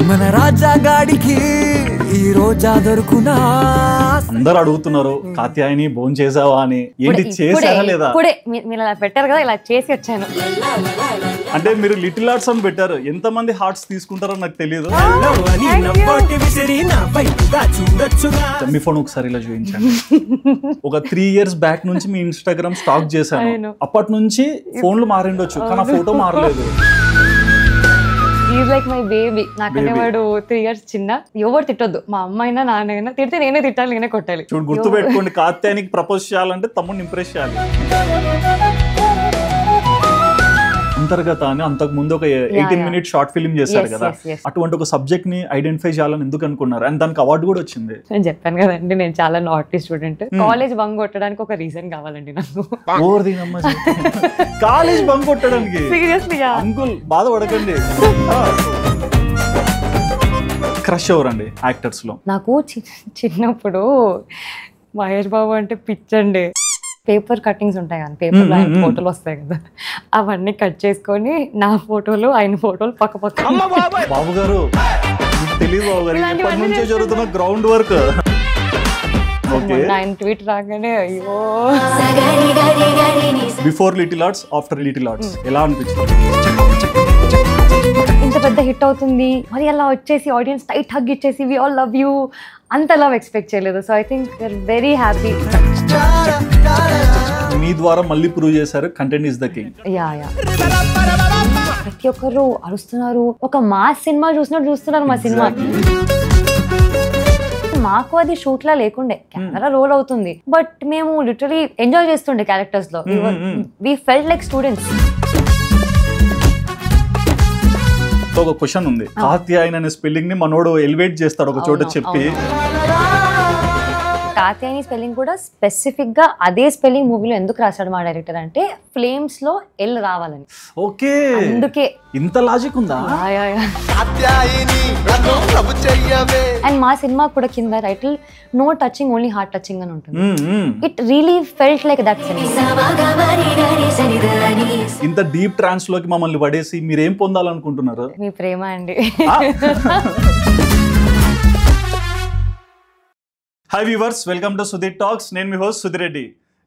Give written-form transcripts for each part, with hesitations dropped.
మన రాజా గాడికి ఈ రోజా దొరుకునా. అందరు అడుగుతున్నారు కాత్యాయని భోజనం చేసావా అని. ఏంటి చేసారా లేదా? ఇప్పుడే మీరు అలా పెట్టారు కదా, ఇలా చేసి వచ్చాను. అంటే మీరు లిటిల్ హార్ట్స్ అని పెట్టారు, ఎంత మంది హార్ట్స్ తీసుకుంటారో నాకు తెలియదు. మీ ఫోన్ ఒకసారి ఇలా చూపించండి. ఒక 3 years బ్యాక్ నుంచి మీ ఇన్స్టాగ్రామ్ స్టాక్ చేశాను. అప్పటి నుంచి ఫోన్లు మారిండొచ్చు కానీ ఆ ఫోటో మారలేదు. Is like my baby. నాకంటే వాడు 3 years చిన్న. ఎవరు తిట్టొద్దు, మా అమ్మ అయినా నాన్నైనా. తిడితే నేనే తిట్టాలి, నేనే కొట్టాలి. చూడు, గుర్తు పెట్టుకోండి, కాత్యానికి ప్రపోజ్ చేయాలంటే తమ్ముడిని ఇంప్రెస్ చేయాలి. అంతర్గత అని అంతకు ముందు ఒక 18 minute షార్ట్ ఫిల్మ్ చేశారు కదా, అటువంటి ఒక సబ్జెక్ట్ ని ఐడెంటిఫై చేయాలని ఎందుకు అనుకున్నారు? అండ్ దానికి అవార్డు కూడా వచ్చింది. నేను చెప్పాను కదండి, నేను చాలా నాటీ స్టూడెంట్. కాలేజ్ బంక్ కొట్టడానికి ఒక రీజన్ కావాలండి నాకు. కాలేజ్ బంక్ కొట్టడానికి? సీరియస్లీ అంకుల్ బాధపడకండి. క్రష్ ఎవరండి యాక్టర్స్ లో? నాకు చిన్నప్పుడు మహేష్ బాబు అంటే పిచ్చండి. పేపర్ కటింగ్స్ ఉంటాయి కదా, పేపర్లో ఆయన ఫోటోలు వస్తాయి కదా, అవన్నీ కట్ చేసుకొని నా ఫోటోలు ఆయన ఫోటోలు పక్క పక్క. బాబు గారు తెలియదు, బాబు గారు ఎప్పటి నుంచో జరుగుతున్న గ్రౌండ్ వర్క్. ఆయన ట్వీట్ రాగానే అయ్యో. Before little hearts, after little hearts ఎలా అనిపించింది? ఇంత పెద్ద హిట్ అవుతుంది, మరి అలా వచ్చేసి ఆడియన్స్ టైట్ హగ్ ఇచ్చేసి వి ఆల్ లవ్ యూ, అంత లవ్ ఎక్స్పెక్ట్ చేయలేదు. So I think we are very happy. మీ ద్వారా మళ్ళీ ప్రూవ్ చేశారు content is the king. Yeah ప్రతి ఒక్కరు అరుస్తున్నారు, ఒక మాస్ సినిమా చూసినట్టు చూస్తున్నారు మా సినిమా. మాకు అది షూట్ లా లేకుండే, కెమెరా రోల్ అవుతుంది, బట్ మేము లిటరలీ ఎంజాయ్ చేస్తుండే క్యారెక్టర్స్ లో. We felt like students. ఒక క్వశ్చన్ ఉంది, కాత్యాయని అనే స్పెల్లింగ్ ని మనోడు ఎలివేట్ చేస్తాడు ఒక చోట చెప్పి. కాత్యాయని స్పెల్లింగ్ కూడా స్పెసిఫిక్ గా అదే స్పెల్లింగ్ మూవీలో ఎందుకు రాశాడు మా డైరెక్టర్ అంటే ఫ్లేమ్స్ లో ఎల్ రావాలని. ఓకే, అందుకే ఇంత లాజిక్ ఉందా? అండ్ మా సినిమా కూడా కింద title no touching only heart touching అని ఉంటుంది. It really felt like that cinema. ఇంత డీప్ ట్రాన్స్ లోకి మమ్మల్ని పడేసి మీరేం పొందాలనుకుంటున్నారు? మీ ప్రేమ అండి. Hi viewers, welcome to Sudheer talks. నేను మీ హోస్ట్ సుధీర్ రెడ్డి.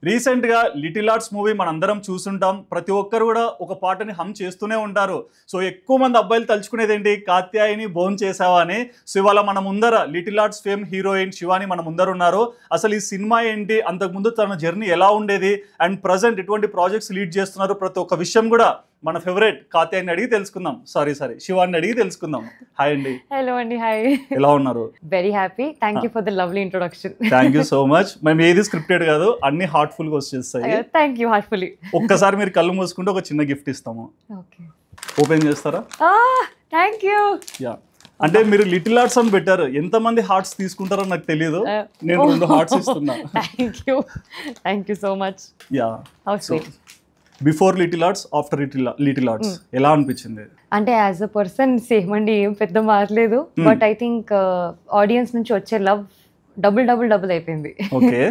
రీసెంట్గా లిటిల్ హార్ట్స్ మూవీ మనందరం చూసుంటాం. ప్రతి ఒక్కరు కూడా ఒక పాటని హమ్ చేస్తూనే ఉంటారు. సో ఎక్కువ మంది అబ్బాయిలు తలుచుకునేది ఏంటి, కాత్యాయని భోజనం చేసావా అని. సో ఇవాళ మన ముందర little hearts fame heroine Shivani మన ముందర ఉన్నారు. అసలు ఈ సినిమా ఏంటి, అంతకుముందు తన జర్నీ ఎలా ఉండేది, అండ్ ప్రజెంట్ ఎటువంటి ప్రాజెక్ట్స్ లీడ్ చేస్తున్నారు, ప్రతి ఒక్క విషయం కూడా మన ఫేవరెట్ కాత్యాయని అడిగి తెలుసుకుందాం. సారీ శివాని అడిగి తెలుసుకుందాం. హాయ్ అండి. హలో అండి. హాయ్. ఎలా ఉన్నారు? Very happy. Thank you for the lovely introduction. Thank you so much. మేము ఏది స్క్రిప్టెడ్ కాదు, అన్ని హార్ట్ఫుల్ గా వచ్చేస్తాయి. Thank you. హార్ట్ఫుల్లీ. ఒక్కసారి మీరు కళ్ళు మూసుకుంటే ఒక చిన్న గిఫ్ట్ ఇస్తాము. ఓకే, ఓపెన్ చేస్తారా? Thank you. యా, అంటే మీరు లిటిల్ హార్ట్స్ అని పెట్టారు, ఎంత మంది హార్ట్స్ తీసుకుంటారో నాకు తెలియదు. నేను 2 హార్ట్స్ ఇస్తున్నా. Thank you so much. Yeah, how sweet. Before little hearts, after little hearts ఎలా అనిపించింది? అంటే యాజ్ అ పర్సన్ సేమ్ అండి, ఏం పెద్ద మారలేదు. బట్ ఐ థింక్ ఆడియన్స్ నుంచి వచ్చే లవ్ డబుల్ అయిపోయింది. ఓకే,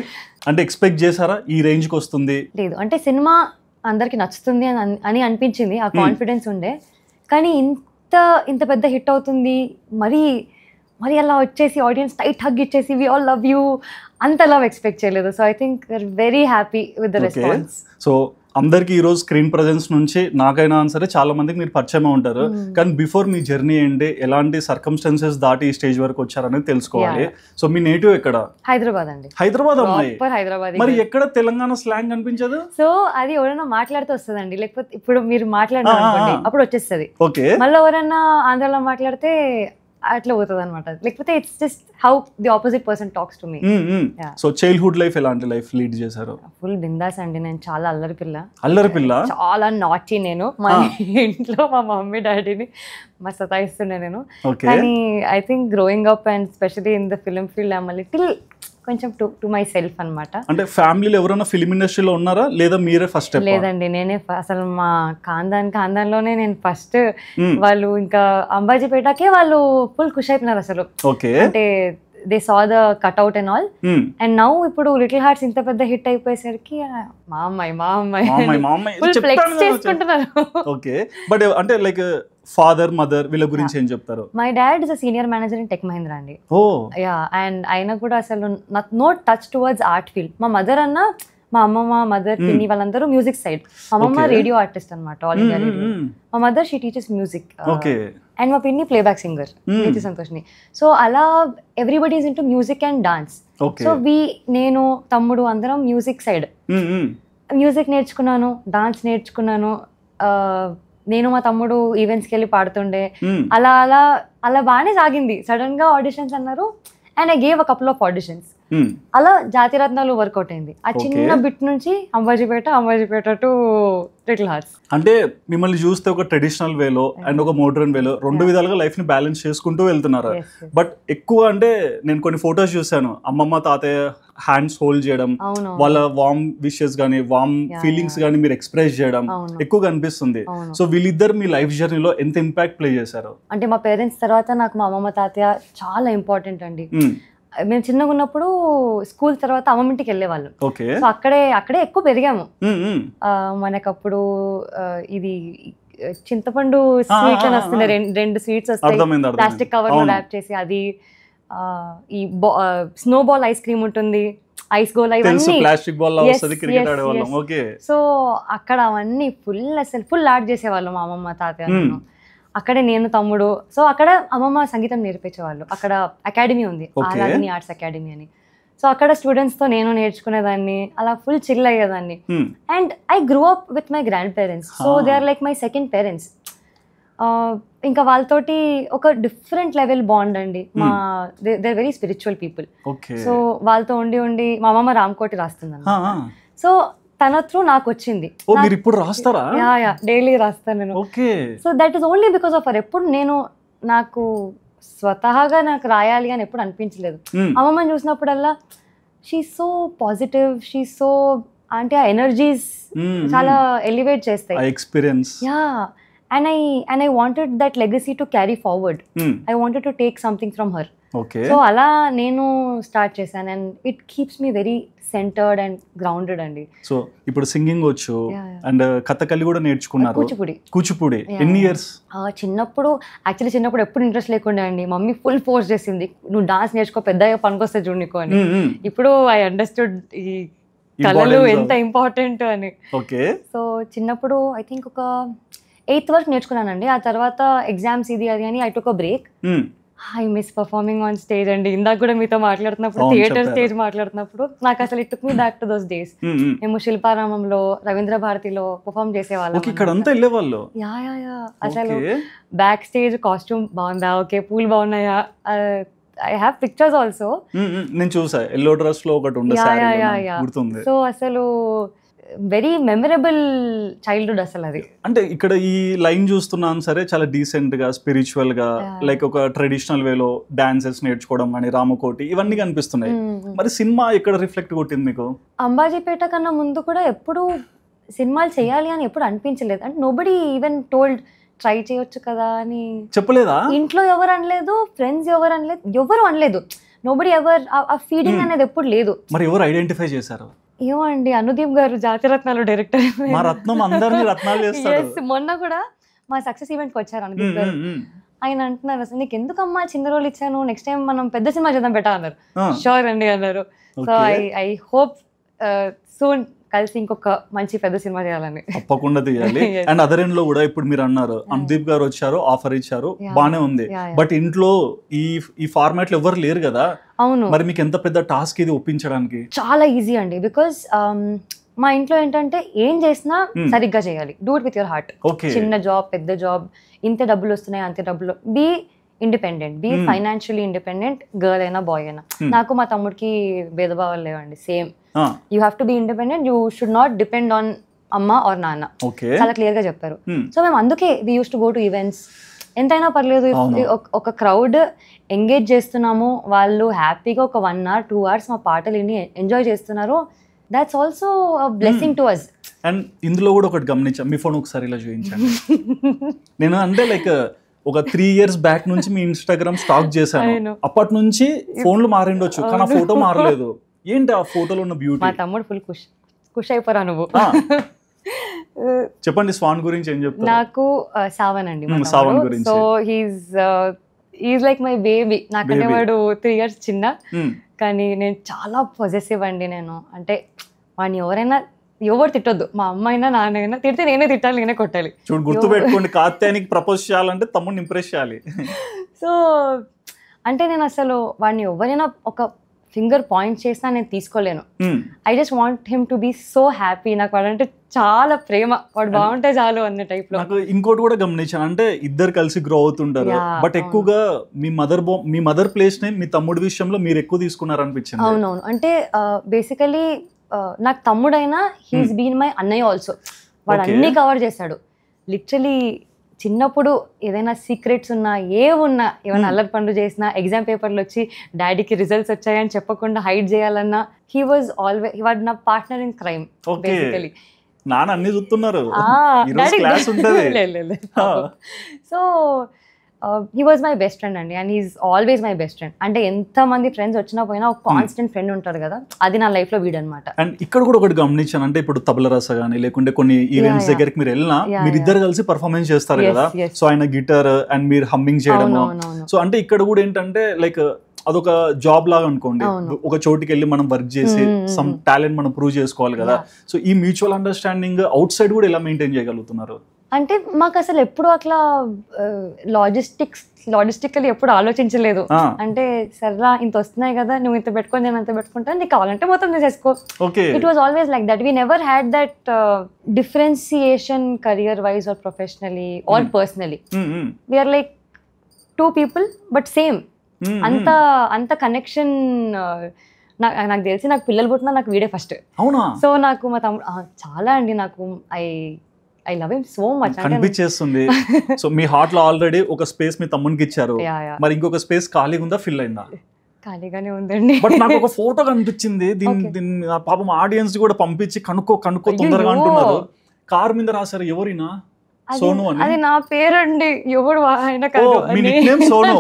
అంటే ఎక్స్పెక్ట్ చేశారా ఈ రేంజ్ కి వస్తుంది? లేదు, అంటే సినిమా అందరికి నచ్చుతుంది అని అనిపించింది, ఆ కాన్ఫిడెన్స్ ఉండే. కానీ ఇంత పెద్ద హిట్ అవుతుంది, మరి అలా వచ్చేసి ఆడియన్స్ టైట్ హగ్ ఇచ్చేసి వి ఆల్ లవ్ యూ, అంత లవ్ ఎక్స్పెక్ట్ చేయలేదు. So I think we are very happy with the response. So అందరికి ఈరోజు స్క్రీన్ ప్రజెన్స్ నుంచి నాకైనా సరే చాలా మందికి మీరు పరిచయం ఉంటారు, కానీ బిఫోర్ మీ జర్నీ ఏంటి, ఎలాంటి సర్కమ్స్టాన్సెస్ దాటి ఈ స్టేజ్ వరకు వచ్చారనేది తెలుసుకోవాలి. సో మీ నేటివ్ ఎక్కడ? హైదరాబాద్ అండి. హైదరాబాద్ అమ్మాయి. హైదరాబాద్. మరి ఎక్కడ తెలంగాణ స్లాంగ్ అనిపించదు? సో అది ఎవరైనా మాట్లాడితే వస్తుందండి, లేకపోతే ఇప్పుడు మీరు మాట్లాడినారు అప్పుడు వచ్చేస్తుంది. ఓకే, మళ్ళీ ఎవరైనా ఆంధ్రలో మాట్లాడితే అట్లా పోతుంది అనమాట. లేకపోతే it's just how the opposite person talks to me. So childhood life ఎలాంటి లైఫ్ లీడ్ చేశారు? ఫుల్ బిందాస్ అండి. నేను చాలా అల్లరి పిల్ల, చాలా నాటీ. నేను మా ఇంట్లో మా మమ్మీ డాడీని మా సతాయిస్తుండే నేను. కానీ I think growing up and specially in the film field I'm little కొంచెం టు మై సెల్ఫ్ అనమాట. అంటే ఫ్యామిలీలో ఎవరైనా ఫిలిం ఇండస్ట్రీలో ఉన్నారా లేదా మీరే ఫస్ట్? లేదండి, నేనే అసలు మా ఖాందాన్లోనే నేను ఫస్ట్. వాళ్ళు ఇంకా అంబాజీపేటకే వాళ్ళు ఫుల్ ఖుషి అయిపోయినారు అసలు. ఓకే, అంటే they saw the cutout and all. And now ఇప్పుడు లిటిల్ హార్ట్స్ ఇంత పెద్ద హిట్ అయిపోయేసరికి మా అమ్మాయి ఫ్లెక్స్ చేసుకుంటున్నారు. ఓకే, బట్ అంటే లైక్ ఫాదర్ మదర్ వీళ్ళ గురించి ఏం చెప్తారు? My dad is a senior manager in Tech Mahindra అండి. యా, అండ్ ఆయన కూడా అసలు no touch towards art field. మా మదర్ అన్న, మా అమ్మమ్మ, మదర్, పిన్ని వాళ్ళందరూ మ్యూజిక్ సైడ్. మా అమ్మమ్మ రేడియో ఆర్టిస్ట్ అనమాట, ఆల్ ఇండియా రేడియో. మా mother she teachers music, and మా పిన్ని ప్లేబ్యాక్ సింగర్ నిత్య సంతోష్ని. సో అలా everybody is into music and dance. So నేను తమ్ముడు అందరం మ్యూజిక్ సైడ్. మ్యూజిక్ నేర్చుకున్నాను, డాన్స్ నేర్చుకున్నాను. నేను మా తమ్ముడు ఈవెంట్స్కి వెళ్ళి పాడుతుండే. అలా అలా అలా బాగానే సాగింది. సడన్ గా ఆడిషన్స్ అన్నారు, and I gave a couple of auditions. అలా జాతిరత్నాలు వర్కౌట్ అయింది. ఆ చిన్న బిట్ నుంచి అంబాజీపేట టు లిటిల్ హార్ట్స్. అంటే మిమ్మల్ని చూస్తే ఒక ట్రెడిషనల్ వేలో అండ్ ఒక మోడర్న్ వేలో రెండు విధాలుగా లైఫ్ ని బ్యాలెన్స్ చేసుకుంటూ వెళ్తున్నారు. బట్ ఎక్కువ అంటే నేను కొన్ని ఫొటోస్ చూసాను, అమ్మమ్మ తాతయ్య హ్యాండ్స్ హోల్డ్ చేయడం, వాళ్ళ వార్మ్ విషెస్ గానీ వార్మ్ ఫీలింగ్స్ గానీ మీరు ఎక్స్ప్రెస్ చేయడం ఎక్కువ కనిపిస్తుంది. సో వీళ్ళిద్దరు మీ లైఫ్ జర్నీలో ఎంత ఇంపాక్ట్ ప్లే చేశారు? అంటే మా పేరెంట్స్ తర్వాత నాకు మా అమ్మమ్మ తాతయ్య చాలా ఇంపార్టెంట్ అండి. మేము చిన్నగా ఉన్నప్పుడు స్కూల్ తర్వాత అమ్మమ్మ ఇంటికి వెళ్ళేవాళ్ళం. సో అక్కడే ఎక్కువ పెరిగాము. మనకప్పుడు ఇది చింతపండు స్వీట్ అని వస్తుంది, రెండు స్వీట్స్ వస్తాయి ప్లాస్టిక్ కవర్ లో ర్యాప్ చేసి, అది ఈ స్నో బాల్ ఐస్ క్రీమ్ ఉంటుంది, ఐస్ గోల్, సో అక్కడ అవన్నీ ఫుల్ ఆర్ట్ చేసేవాళ్ళం మా అమ్మమ్మ తాతయ్య. అక్కడే నేను తమ్ముడు. సో అక్కడ అమ్మమ్మ సంగీతం నేర్పించేవాళ్ళు. అక్కడ అకాడమీ ఉంది, ఆరాధని ఆర్ట్స్ అకాడమీ అని. సో అక్కడ స్టూడెంట్స్తో నేను నేర్చుకునేదాన్ని, అలా ఫుల్ చిల్ అయ్యేదాన్ని. And I grew up with my grandparents, so they are like my second parents. ఇంకా వాళ్ళతోటి ఒక డిఫరెంట్ లెవెల్ బాండ్ అండి. They very spiritual people. So వాళ్ళతో ఉండి మా అమ్మమ్మ రామ్కోటి రాస్తుందన్న. సో తన త్రూ నాకు వచ్చింది. డైలీ రాస్తాను నేను. So that is only because of her. ఎప్పుడు నాకు స్వతహాగా నాకు రాయాలి అని ఎప్పుడు అనిపించలేదు. అమ్మమ్మని చూసినప్పుడల్లా she so positive, she so, అంటే ఆ ఎనర్జీస్ చాలా ఎలివేట్ చేస్తాయి. Experience. Yeah, and I wanted that legacy to carry forward. I wanted to take something from her. So అలా నేను స్టార్ట్ చేశాను, and it keeps me very centred and grounded అండి. So ఇప్పుడు singing వచ్చు, and Kathakali కూడా నేర్చుకున్నారు. కూచిపూడి ఎన్ని ఇయర్స్? చిన్నప్పుడు ఎప్పుడు ఇంట్రెస్ట్ లేకుండా అండి. మమ్మీ ఫుల్ ఫోర్స్ చేసింది, నువ్వు డాన్స్ నేర్చుకో, పెద్దగా పనికొస్తే చూడు నీకు అని. ఇప్పుడు ఐ అండర్స్టూడ్ ఈ కళలు ఎంత ఇంపార్టెంట్ అని. సో చిన్నప్పుడు ఐ థింక్ ఒక 8th వరకు నేర్చుకున్నానండి. ఆ తర్వాత ఎగ్జామ్స్ ఇది అది అని I took a break. I miss performing on stage అండి. ఇందాక కూడా మీతో మాట్లాడుతున్నప్పుడు, థియేటర్ స్టేజ్ మాట్లాడుతున్నప్పుడు నాకు అసలు it took me back to those days. మేము శిల్పారామంలో, రవీంద్ర భారతిలో పర్ఫామ్ చేసేవాళ్ళం. యా, అసలు బ్యాక్ స్టేజ్ కాస్ట్యూమ్ బాగుందా, ఓకే పూలు బాగున్నాయా, ఐ హావ్ పిక్చర్స్ ఆల్సో. నేను చూసా ఎల్లో డ్రెస్ లో ఒకటి ఉండే గుర్తుంది. సో అసలు వెరీ మెమరబుల్ చైల్డ్హుడ్ అసలు అది. అంటే ఇక్కడ ఈ లైన్ చూస్తున్నాను సరే, చాలా డీసెంట్ గా, స్పిరిచువల్ గా, లైక్ ఒక ట్రెడిషనల్ వేలో డాన్సెస్ నేర్చుకోవడం కానీ, రామకోటి ఇవన్నీ కనిపిస్తున్నాయి. మరి సినిమా ఎక్కడ రిఫ్లెక్ట్ కొట్టింది మీకు? అంబాజీపేట కన్నా ముందు కూడా ఎప్పుడు సినిమాలు చేయాలి అని ఎప్పుడు అనిపించలేదు. అంటే నోబడీ ఈవెన్ టోల్డ్ ట్రై చేయొచ్చు కదా అని చెప్పలేదా? ఇంట్లో ఎవరు అనలేదు, ఫ్రెండ్స్ ఎవరు అనలేదు. నోబడీ ఎవర్ ఆ ఫీలింగ్ అనేది ఎప్పుడు లేదు. మరి ఎవరు ఐడెంటిఫై చేశారు? ఏమో అండి, అనుదీప్ గారు జాతిరత్నాలు డైరెక్టర్. మొన్న కూడా మా సక్సెస్ ఈవెంట్కి వచ్చారు అనుదీప్ గారు. ఆయన అంటున్నారు, అసలు నీకు ఎందుకమ్మా చిన్న రోల్ ఇచ్చాను, నెక్స్ట్ టైం మనం పెద్ద సినిమా చేద్దాం బెటర్ అన్నారు. షూర్ అండి అన్నారు. సో ఐ హోప్ సూన్ కలిసి ఇంకొక మంచి పెద్ద సినిమా చేయాలని. తప్పకుండా తీయాలి. అండ్ అదర్ ఎండ్ లో కూడా ఇప్పుడు మీరు అన్నారు, అనుదీప్ గారు వచ్చారు, ఆఫర్ ఇచ్చారు, బానే ఉంది. బట్ ఇంట్లో ఈ ఫార్మాట్ లో ఎవరు లేరు కదా. అవును. మరి మీకు ఎంత పెద్ద టాస్క్ ఇది ఒప్పించడానికి? చాలా ఈజీ అండి, బికాస్ మా ఇంట్లో ఏంటంటే ఏం చేసినా సరిగ్గా చేయాలి. Do it with your heart. చిన్న జాబ్, పెద్ద జాబ్, ఇంత డబ్బులు వస్తున్నాయి, అంతే డబ్బులు. Be independent, be financially independent, girl అయినా బాయ్ అయినా. నాకు మా తమ్ముడికి భేదభావాలు లేవండి. Same, you have to be independent, you should not depend on అమ్మ ఆర్ నాన్న. చాలా క్లియర్ గా చెప్పారు. సో మేము అందుకే we use to go to events. ఎంతైనా పర్లేదు, ఒక క్రౌడ్ ఎంగేజ్ చేస్తున్నాము, వాళ్ళు హ్యాపీగా ఒక 1 hour 2 hours మా పాటలు విని ఎంజాయ్ చేస్తున్నారు, that's also blessing to us. And ఇందులో కూడా ఒకటి గమనించాం, మీ ఫోన్ ఒకసారి ఇలా చూపించండి. నేను అంటే లైక్ ఒక 3 years బ్యాక్ నుంచి మీ ఇన్స్టాగ్రామ్ స్టాక్ చేశాను, అప్పటి నుంచి ఫోన్లు మారిండొచ్చు కానీ ఆ ఫోటో మారలేదు. ఏంటి ఆ ఫోటోలో ఉన్న బ్యూటీ? మా తమ్ముడు ఫుల్ ఖుషి అయిపోరా నువ్వు. చెప్పండి స్వాన్ గురించి ఏం చెప్తారు? నాకు సావన్ అండి, సావన్ గురించి. So he's like my baby. నాకంటే వాడు 3 years చిన్న, కానీ నేను చాలా పొజెసివ్ అండి. నేను అంటే వాడిని ఎవరు తిట్టొద్దు, మా అమ్మ అయినా నాన్న అయినా తిడితే నేనే తిట్టాలి, నేనే కొట్టాలి. చూడు గుర్తు పెట్టుకోండి, కాత్యానికి ప్రపోజ్ చేయాలంటే తమ్ముడిని ఇంప్రెస్ చేయాలి. సో అంటే నేను అసలు వాడిని ఎవరైనా ఒక ఫింగర్ పాయింట్ చేసినా నేను తీసుకోలేను. I just want him to be so happy. నాకు వాడంటే చాలా ప్రేమ, వాడు బాగుంటే చాలు అన్న టైప్ లో. నాకు ఇంకోటి కూడా గమనించాను, అంటే ఇద్దరు కలిసి గ్రో అవుతుంటారు, బట్ ఎక్కువగా మీ మదర్ ప్లేస్ ని మీ తమ్ముడి విషయంలో మీరు ఎక్కువ తీసుకున్నారు అనిపించింది. అవునవును, అంటే బేసికలీ నాకు తమ్ముడైనా హీస్ బీన్ మై అన్నయ్య ఆల్సో. వాడు అన్ని కవర్ చేశాడు. లిటరలీ చిన్నప్పుడు ఏదైనా సీక్రెట్స్ ఉన్నా, ఏమైనా అల్లరి పనులు చేసినా, ఎగ్జామ్ పేపర్లు వచ్చి డాడీకి రిజల్ట్స్ వచ్చాయని చెప్పకుండా హైడ్ చేయాలన్నా, హీ వాజ్ నా పార్ట్నర్ ఇన్ క్రైమ్ బేసికలీ. నాన్న అన్ని చూస్తున్నారు. So he was my best friend అండి, and he's always my best friend. అంటే ఎంతమంది ఫ్రెండ్స్ వచ్చినా పోయినా ఒక కాన్స్టెంట్ ఫ్రెండ్ ఉంటారు కదా, అది నా లైఫ్ లో వీడనమాట. అండ్ ఇక్కడ కూడా ఒకటి గమనించాను, అంటే ఇప్పుడు తబల రస కానీ లేకుంటే కొన్ని ఈవెంట్స్ దగ్గరికి మీరు వెళ్ళినా మీరిద్దరు కలిసి పర్ఫార్మెన్స్ చేస్తారు కదా. సో ఆయన గిటార్ అండ్ మీరు హమ్మింగ్ చేయడము. సో అంటే ఇక్కడ కూడా ఏంటంటే లైక్ అదొక జాబ్ లాగా అనుకోండి, ఒక చోటికి వెళ్ళి మనం వర్క్ చేసి సమ్ టాలెంట్ మనం ప్రూవ్ చేసుకోవాలి కదా. సో ఈ మ్యూచువల్ అండర్స్టాండింగ్ అవుట్ సైడ్ కూడా ఎలా మెయింటైన్ చేయగలుగుతున్నారు? అంటే మాకు అసలు ఎప్పుడు అట్లా లాజిస్టికల్ ఎప్పుడు ఆలోచించలేదు. అంటే సర్రా ఇంత వస్తున్నాయి కదా, నువ్వు ఇంత పెట్టుకొని నేను అంత పెట్టుకుంటా, నీకు కావాలంటే మొత్తం చేసుకో. It was always like that. We never had that differentiation career wise or professionally or personally. We are like 2 people but same. అంత కనెక్షన్. నాకు తెలిసి నాకు పిల్లలు పుట్టినా నాకు వీడే ఫస్ట్. అవునా? సో నాకు మా తమ్ముడు చాలా అండి, నాకు I love him so much అనిపించేస్తుంది. సో మీ హార్ట్ లో ఆల్రెడీ ఒక స్పేస్ మీ తమ్మునికి ఇచ్చారు, మరి ఇంకొక స్పేస్ ఖాళీగా ఉందా, ఫిల్ అయిందా? ఖాళీగానే ఉందండి. బట్ నాకు ఒక ఫోటో కనిపించింది, దీన్ని పాపం ఆడియన్స్ కూడా పంపించి కనుక్కో తొందరగా అంటున్నారు. కార్ మీద రాశారు, ఎవరినా? సోను అని. అది నా పేరండి, ఎవరు ఆయన కాదు. మీ నిక్నేమ్ సోను.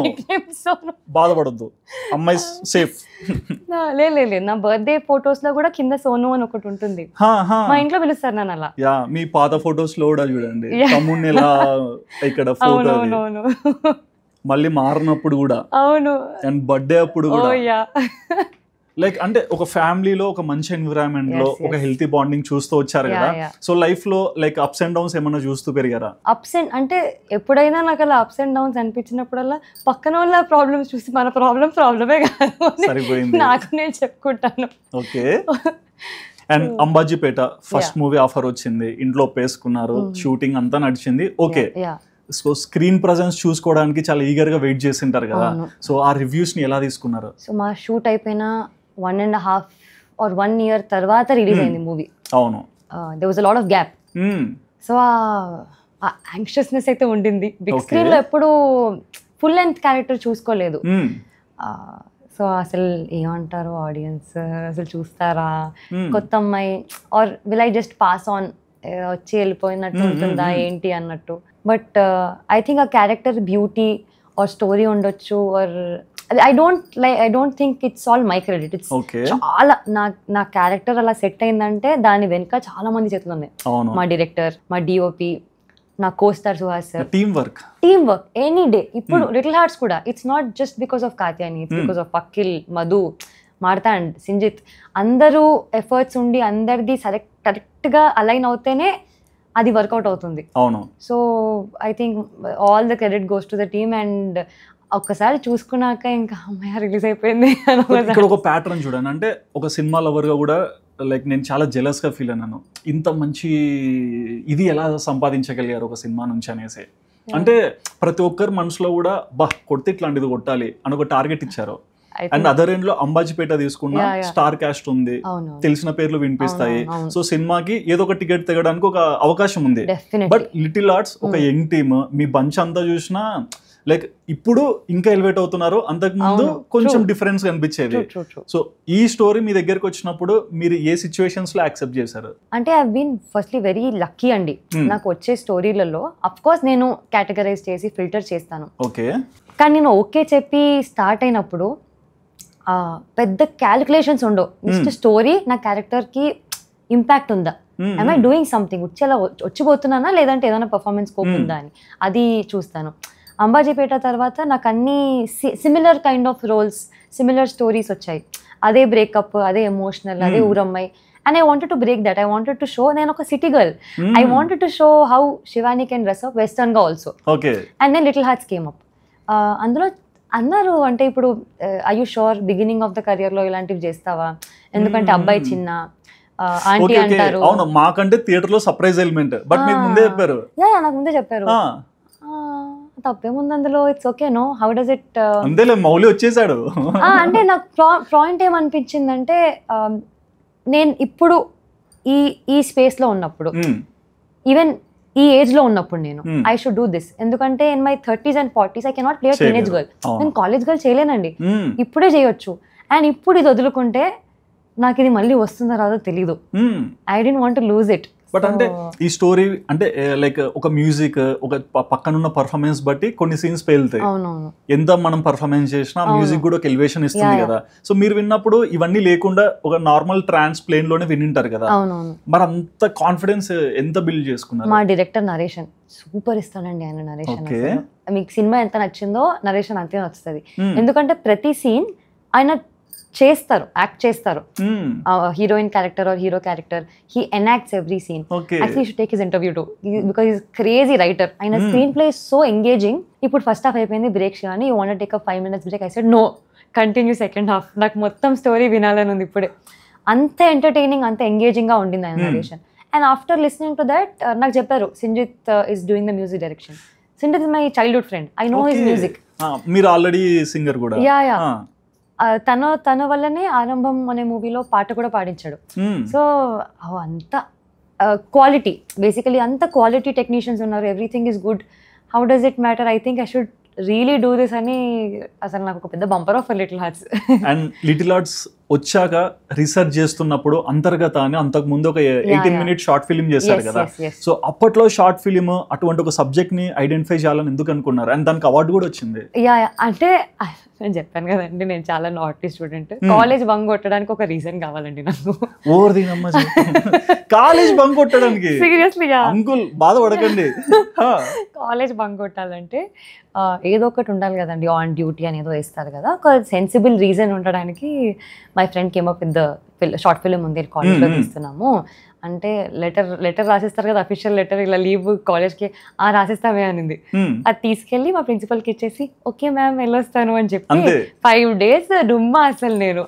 బాధపడద్దు, అమ్మాయి సేఫ్. లేదు, నా బర్త్డే ఫోటోస్ లో కూడా కింద సోను అని ఒకటి ఉంటుంది, మా ఇంట్లో పిలుస్తారు నన్ను అలా. యా, మీ పాత ఫోటోస్ లో కూడా చూడండి తమ్ముడిని ఎలా ఇక్కడ ఫోటో, మళ్ళీ మారినప్పుడు కూడా, అవును, అండ్ బర్త్డే అప్పుడు కూడా. లైక్ అంటే ఒక ఫ్యామిలీలో ఒక మంచి ఎన్విరాన్మెంట్ లో ఒక హెల్తీ బాండింగ్ చూస్తూ వచ్చారు కదా. సో లైఫ్ లో లైక్ అప్స్ అండ్ డౌన్స్ ఏమన్నా చూస్తూ పెరిగారా? అప్స్ అండ్ అంటే ఎప్పుడైనా నాకు అలా అప్స్ అండ్ డౌన్స్ అనిపించినప్పుడల్లా పక్కన వాళ్ళ ప్రాబ్లమ్స్ చూసి మన ప్రాబ్లమే కాదు సరిపోయింది నాకు నేను చెప్పుకుంటాను. Okay. And Ambajipeta first movie offer వచ్చింది, ఇంట్లో పేసుకున్నారు, షూటింగ్ అంతా నడిచింది. ఓకే, సో స్క్రీన్ ప్రెజెన్స్ చూసుకోవడానికి చాలా ఈగర్ గా వెయిట్ చేసింటారు కదా. సో ఆ రివ్యూస్ ని ఎలా తీసుకున్నారు? సో మా షూట్ అయిపోయిన 1.5 or 1 year తర్వాత రిలీజ్ అయింది మూవీ. అవును, there was a lot of gap. So ఆ యాంగ్షియస్నెస్ అయితే ఉండింది. బిగ్ స్క్రీన్ లో ఎప్పుడు ఫుల్ లెంత్ క్యారెక్టర్ చూసుకోలేదు. సో అసలు ఏమంటారు ఆడియన్స్, అసలు చూస్తారా, కొత్త అమ్మాయి or will I just pass on, వచ్చి వెళ్ళిపోయినట్టు ఉంటుందా ఏంటి అన్నట్టు. బట్ ఐ థింక్ ఆ క్యారెక్టర్ బ్యూటీ ఆర్ స్టోరీ ఉండొచ్చు, or I don't think it's all my credit. It's చాలా నా క్యారెక్టర్ అలా సెట్ అయిందంటే దాని వెనుక చాలా మంది చేతులు ఉన్నాయి. మా డైరెక్టర్, మా డిఓపి, నా costar Suhas sir. Team work any day. ఇప్పుడు లిటిల్ హార్ట్స్ కూడా it's not just because of Katyani, it's because of Akhil, Madhu, Martha and Sinjith. అందరూ ఎఫర్ట్స్ ఉండి అందరిది కరెక్ట్గా అలైన్ అవుతేనే అది వర్కౌట్ అవుతుంది. అవును. So I think all the credit goes to the team. And ఒక్కసారి చూసుకున్నాక ఇంకా అమ్మాయి రిలీజ్ అయిపోయింది. ఇక్కడ ఒక ప్యాటర్న్ చూడండి, అంటే ఒక సినిమా లవర్గా కూడా లైక్ నేను చాలా జెలస్గా ఫీల్ అన్నాను, ఇంత మంచి ఇది ఎలా సంపాదించగలిగారు ఒక సినిమా నుంచి అనేసి. అంటే ప్రతి ఒక్కరు మనసులో కూడా కొడితే ఇట్లాంటిది కొట్టాలి అని ఒక టార్గెట్ ఇచ్చారు. అండ్ అదర్ ఎండ్ లో అంబాజీపేట తీసుకున్న స్టార్ కాస్ట్ ఉంది, తెలిసిన పేర్లు వినిపిస్తాయి. సో సినిమాకి ఏదో ఒక టికెట్ తెగడానికి ఒక అవకాశం ఉంది. బట్ లిటిల్ ఆర్ట్స్ ఒక యంగ్ టీమ్, మీ బంచ్ అంతా చూసినా లైక్ ఇప్పుడు ఇంకా ఎలివేట్ అవుతున్నారు, అంతకు ముందు అవును, కొంచెం true. డిఫరెన్స్ కనిపించేది. True. సో ఈ స్టోరీ మీ దగ్గరికి వచ్చినప్పుడు మీరు ఏ సిచ్యువేషన్స్ లో యాక్సెప్ట్ చేశారు? అంటే I been firstly very lucky అండి. నాకు వచ్చే స్టోరీలలో అఫ్ కోర్స్ నేను కేటగరైజ్ చేసి ఫిల్టర్ చేస్తాను. ఓకే. కానీ నేను ఓకే చెప్పి స్టార్ట్ అయినప్పుడు పెద్ద క్యాలిక్యులేషన్స్ ఉండవు. జస్ట్ స్టోరీ నా క్యారెక్టర్కి ఇంపాక్ట్ ఉందా, ఐ డూయింగ్ సంథింగ్, వచ్చేలా వచ్చిపోతున్నానా లేదంటే ఏదైనా పర్ఫార్మెన్స్ స్కోప్ ఉందా అని అది చూస్తాను. అంబాజీపేట తర్వాత నాకు అన్ని similar kind of roles, similar stories వచ్చాయి. అదే బ్రేకప్, అదే ఎమోషనల్, అదే ఊరమ్మాయి. And I wanted to break that. I wanted to show నేను ఒక city girl. I wanted to show how Shivani can dress up western గా also. And then little hearts came up. అందులో అన్నారు అంటే ఇప్పుడు I you sure beginning of the career లో ఇలాంటివి చేస్తావా, ఎందుకంటే అబ్బాయి చిన్న ఆంటీ అంటారు. అవును, మాకంటే థియేటర్ లో సర్ప్రైజ్ ఎలిమెంట్, బట్ మీకు ముందే చెప్పారు. నాకు ముందే చెప్పారు. తప్పేముంది అందులో, it's okay no, how does it. అంతేలే, మౌలి వచ్చేసాడు. అంటే నాకు పాయింట్ ఏమనిపించిందంటే నేను ఇప్పుడు ఈ స్పేస్ లో ఉన్నప్పుడు, ఈవెన్ ఈ ఏజ్ లో ఉన్నప్పుడు నేను ఐ షుడ్ డూ దిస్. ఎందుకంటే in my 30s and 40s I cannot play teenage girl. నేను కాలేజ్ గర్ల్ చేయలేనండి, ఇప్పుడే చేయొచ్చు. అండ్ ఇప్పుడు ఇది వదులుకుంటే నాకు ఇది మళ్ళీ వస్తుందో రాదో తెలీదు. I don't want to lose it. But అంటే ఈ స్టోరీ అంటే లైక్ ఒక మ్యూజిక్, ఒక పక్కనున్న పర్ఫార్మెన్స్ బట్టి కొన్ని సీన్స్ పేలుతాయి. ఎంత మనం పర్ఫార్మెన్స్ చేసినా మ్యూజిక్ కూడా ఒక ఎలివేషన్ ఇస్తుంది కదా. సో మీరు విన్నప్పుడు ఇవన్నీ లేకుండా ఒక నార్మల్ ట్రాన్స్ ప్లేన్ లోనే వినింటారు కదా, మరి అంత కాన్ఫిడెన్స్ ఎంత బిల్డ్ చేసుకున్నారు? మా డైరెక్టర్ నరేషన్ సూపర్ ఇస్తాడండి. ఆయన నరేషన్, మీకు సినిమా ఎంత నచ్చిందో నరేషన్ అంతే నచ్చుతుంది. ఎందుకంటే ప్రతి సీన్ ఆయన చేస్తారు, యాక్ట్ చేస్తారు. Heroine character or hero character, he enacts every scene. Actually should take his interview too, because is crazy writer. ఆయన screenplay is so engaging. ఇప్పుడు ఫస్ట్ హాఫ్ అయిపోయింది, బ్రేక్ కానీ you want take a 5 minutes break. I said no, continue second half, నాకు మొత్తం story వినాలని ఉంది ఇప్పుడే. అంత ఎంటర్టైనింగ్, అంత ఎంగేజింగ్ గా ఉండింది ఆయన narration. And after listening to that నాకు చెప్పారు Sinjith is doing the music direction. Sinjith is my childhood friend, I know his music. మీరు ఆల్రెడీ సింగర్ కూడా? యా. తన వల్లనే ఆరంభం అనే మూవీలో పాట కూడా పాడించాడు. సో అంత క్వాలిటీ, బేసికలీ అంత క్వాలిటీ టెక్నీషియన్స్ ఉన్నారు. Everything is good. How does it matter? I think I should really do this అని అసలు నాకు ఒక పెద్ద bumper offer little hearts. And little hearts వచ్చాక రీసెర్చ్ చేస్తున్నప్పుడు అంతర్గత అని అంతకు ముందు ఒక 18 minute షార్ట్ ఫిలిం చేశారు కదా. సో అప్పట్లో షార్ట్ ఫిలిం అటువంటి ఒక సబ్జెక్ట్ ని ఐడెంటిఫై చేయాలని ఎందుకు అనుకున్నారు? అండ్ దానికి అవార్డు కూడా వచ్చింది. అంటే నేను చెప్పాను కదండి, నేను చాలా నాటీ స్టూడెంట్. కాలేజ్ బంక్ కొట్టడానికి ఒక రీజన్ కావాలండి నాకు. కాలేజ్ బంక్ కొట్టడానికి? సీరియస్లీ అంకుల్ బాధపడకండి. కాలేజ్ బంక్ కొట్టాలంటే ఏదో ఒకటి ఉండాలి కదండి, ఆన్ డ్యూటీ అని ఏదో వేస్తారు కదా. ఒక సెన్సిబుల్ రీజన్ ఉండడానికి my friend came up with the short film ఉంది, కాలేజ్లో తీస్తున్నాము అంటే లెటర్ రాసిస్తారు కదా, అఫీషియల్ లెటర్, ఇలా లీవ్ కాలేజ్కి రాసిస్తామే అనింది. అది తీసుకెళ్ళి మా ప్రిన్సిపల్కి ఇచ్చేసి ఓకే మ్యామ్ వెళ్ళొస్తాను అని చెప్పి 5 days డుమ్మా. అసలు నేను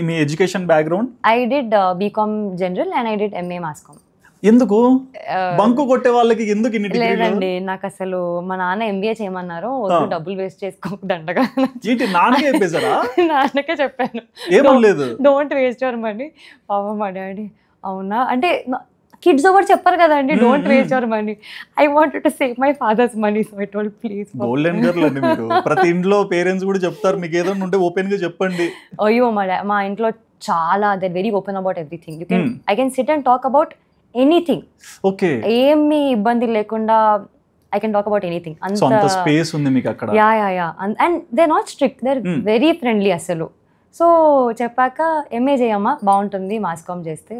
మీ education background? I did BCom general and I did MA mass comm. ఎందుకు బంకు కొట్టే వాళ్ళకి ఎందుకు ఇన్ని డిగ్రీలు? లేదండి, నాకు అసలు మా నాన్న ఎంబీఏ చేయమన్నారు, డబ్బులు వేస్ట్ చేసుకోదండగా. నాన్నకే చెప్పేశారా? నాన్నకే చెప్పాను, ఏమనలేదు, డోంట్ వేస్ట్ యువర్ మనీ. పాపం మా డాడీ అవునా అంటే కిడ్స్ కూడా చెప్పారు కదండి, don't waste your money. I wanted to save my father's money, so I told please. Golden girl అండి మీరు. ప్రతి ఇంట్లో పేరెంట్స్ కూడా చెప్తారు, మీకు ఏదైనా ఉంటే ఓపెన్ గా చెప్పండి. అయ్యో మా ఇంట్లో చాలా, they very open about everything. You can, I can SIT and talk about anything. Okay, ఏమి ఇబ్బంది లేకుండా I can talk about anything. అంత స్పేస్ ఉంది మీకు అక్కడ. Yeah and they not strict, they very friendly అసలు. సో చెప్పాక ఎంఏ చేయమ్మా బాగుంటుంది, మాస్ కామ్ చేస్తే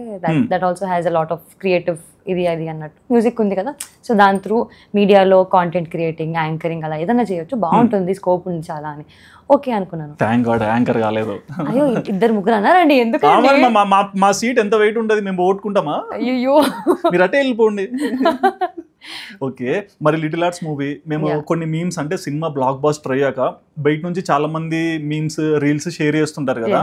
that also has a lot of creative ఇది అది అన్నట్టు. మ్యూజిక్ ఉంది కదా, సో దాని త్రూ మీడియాలో కాంటెంట్ క్రియేటింగ్, యాంకరింగ్ అలా ఏదైనా చేయొచ్చు, బాగుంటుంది, స్కోప్ ఉంది చాలా అని ఓకే అనుకున్నాను. థ్యాంక్ గాడ్ యాంకర్ కాలేదు. అయ్యో 2-3 అన్నారండి, ఎందుకంటే మా సీట్ ఎంత వెయిట్ ఉంటుంది, మేము ఓట్టుకుంటామా? అయ్యో మీరు అటే వెళ్ళిపోండి. ఓకే, మరి లిటిల్ హార్ట్స్ మూవీ మేము కొన్ని మీమ్స్ అంటే సినిమా బ్లాక్ బస్టర్ అయ్యాక బయట నుంచి చాలా మంది మీమ్స్ రీల్స్ షేర్ చేస్తుంటారు కదా.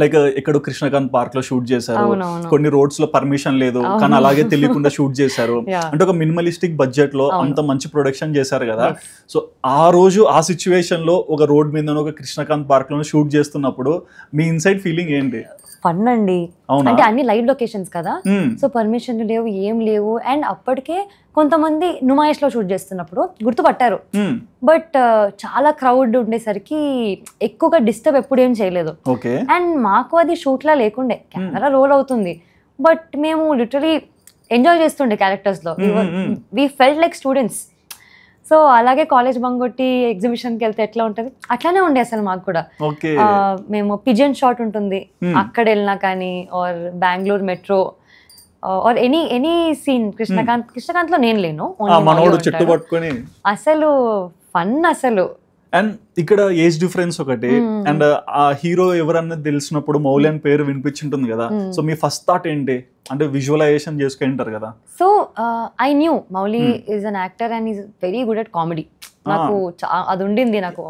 లైక్ ఎక్కడో కృష్ణకాంత్ పార్క్ లో షూట్ చేశారు, కొన్ని రోడ్స్ లో పర్మిషన్ లేదు కానీ అలాగే తెలియకుండా షూట్ చేశారు. అంటే ఒక మినిమలిస్టిక్ బడ్జెట్ లో అంత మంచి ప్రొడక్షన్ చేశారు కదా. సో ఆ రోజు ఆ సిచ్యువేషన్ లో ఒక రోడ్ మీద ఒక కృష్ణకాంత్ పార్క్ లో షూట్ చేస్తున్నప్పుడు మీ ఇన్సైడ్ ఫీలింగ్ ఏంటి? ఫన్ అండి. అవునా? అంటే అన్ని లైవ్ లొకేషన్స్ కదా, సో పర్మిషన్ లేవు, ఏం లేవు. అండ్ అప్పటికే కొంతమంది నుమాయిష్లో షూట్ చేస్తున్నప్పుడు గుర్తుపట్టారు. బట్ చాలా క్రౌడ్ ఉండేసరికి ఎక్కువగా డిస్టర్బ్ ఎప్పుడు ఏం చేయలేదు. అండ్ మాకు అది షూట్లా లేకుండే, కెమెరా రోల్ అవుతుంది, బట్ మేము లిటరలీ ఎంజాయ్ చేస్తుండే క్యారెక్టర్స్లో. We felt like students. So అలాగే కాలేజ్ బంగొట్టి ఎగ్జిబిషన్కి వెళ్తే ఎట్లా ఉంటుంది అట్లానే ఉండే అసలు మాకు కూడా. మేము పిజన్ షాట్ ఉంటుంది అక్కడ వెళ్ళినా కానీ, or Bengaluru metro, or any scene. కృష్ణకాంత్లో నేను లేను, అసలు ఫన్ అసలు. అండ్ ఇక్కడ ఏజ్ డిఫరెన్స్ ఒకటి, అండ్ ఆ హీరో ఎవరన్నా తెలిసినప్పుడు మౌలి అని పేరు వినిపించుంటుంది కదా, సో మీ ఫస్ట్ థాట్ ఏంటి? అంటే విజువలైజేషన్ చేసుకుంటారు కదా. So I knew Mouli is an actor and is very good at comedy. నాకు అది ఉండింది, నాకు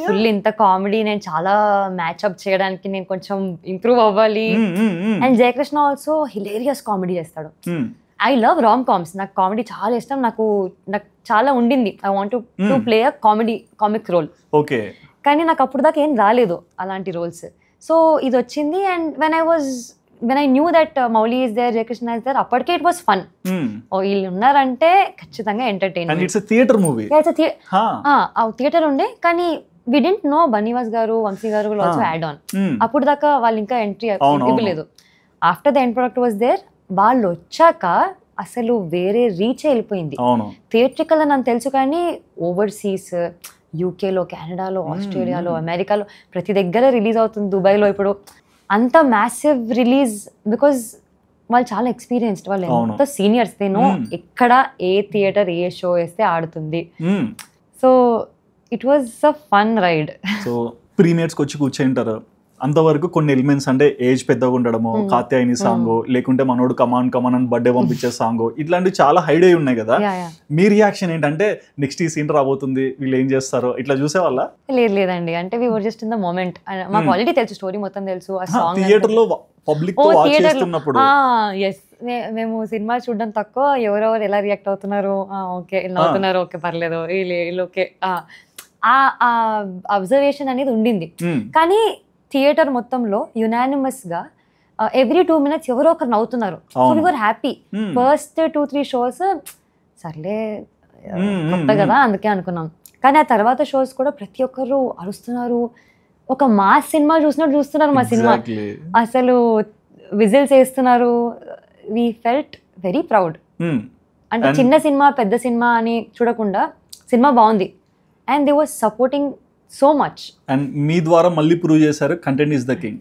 ఫుల్ ఇంత కామెడీ నేను చాలా మ్యాచ్అప్ చేయడానికి నేను కొంచెం ఇంప్రూవ్ అవ్వాలి. And Jayakrishna also hilarious comedy చేస్తాడు. ఐ లవ్ రామ్ కామ్స్, నాకు కామెడీ చాలా ఇష్టం. నాకు చాలా ఉండింది, I want to play a comic role. కానీ నాకు అప్పుడు దాకా ఏం రాలేదు అలాంటి రోల్స్. సో ఇది వచ్చింది. And when I knew that Mauli is there, Jayakೃಷ್ಣ is there, అప్పటికే it was fun. వీళ్ళు ఉన్నారంటే ఖచ్చితంగా entertainment. And it's a theater movie. Yeah, it's a theatre ఉండే, కానీ we didn't know బన్నీవాస్ గారు, వంశీ గారు will also add on. అప్పుడు దాకా వాళ్ళు ఇంకా ఎంట్రీ ఇవ్వలేదు. After the end product was there, వాళ్ళు వచ్చాక అసలు వేరే రీచ్ వెళ్ళిపోయింది. థియేట్రికల్ అని నాకు తెలుసు, కానీ ఓవర్సీస్ యూకేలో, కెనడాలో, ఆస్ట్రేలియాలో, అమెరికాలో ప్రతి దగ్గర రిలీజ్ అవుతుంది. దుబాయ్లో ఇప్పుడు అంత మ్యాసివ్ రిలీజ్, బికాజ్ వాళ్ళు చాలా ఎక్స్పీరియన్స్డ్, వాళ్ళు ఎంత సీనియర్స్, దే నో ఎక్కడ ఏ థియేటర్ ఏ షో వేస్తే ఆడుతుంది. So it was a fun ride. So ప్రీమియర్స్కి వచ్చి కూర్చుంటారు, అంతవరకు కొన్ని ఎలిమెంట్స్ అంటే ఏజ్ పెద్దగా ఉండడము, కాత్యాయని సాంగ్, లేకుంటే మనోడు కమాన్ కమాన్ అని బర్త్డే పంపించే సాంగ్, ఇట్లాంటివి చాలా హైడ్ అయి ఉన్నాయి కదా. మీ రియాక్షన్ ఏంటంటే నెక్స్ట్ ఈ సీన్ రాబోతుంది, వీళ్ళు ఏం చేస్తారో ఇట్లా చూసేవాళ్ళ? లేదండి, అంటే we were just in the moment. మాకు ఆల్రెడీ తెలుసు, స్టోరీ మొత్తం తెలుసు. ఆ సాంగ్ థియేటర్ లో పబ్లిక్ తో వాచ్ చేస్తున్నప్పుడు ఎస్, మేము సినిమా చూడడం తక్కువ, ఎవరెవరు ఎలా రియాక్ట్ అవుతున్నారు, ఓకే నవ్వుతున్నారు, ఓకే పర్లేదు, వీళ్ళు ఓకే, ఆ అబ్జర్వేషన్ అనేది ఉండింది. కానీ థియేటర్ మొత్తంలో యునానిమస్ గా ఎవ్రీ 2 minutes ఎవరో ఒకరు నవ్వుతున్నారు. So we were happy. First 2-3 shows సర్లే కొత్త కదా అందుకే అనుకున్నాం, కానీ ఆ తర్వాత షోస్ కూడా ప్రతి ఒక్కరు అరుస్తున్నారు. ఒక మాస్ సినిమా చూస్తున్నారు మా సినిమా, అసలు విజిల్స్ వేస్తున్నారు. We felt very proud. అంటే చిన్న సినిమా పెద్ద సినిమా అని చూడకుండా సినిమా బాగుంది, and they was supporting so much. And మీ ద్వారా మళ్ళీ ప్రూవ్ చేశారు content is the king.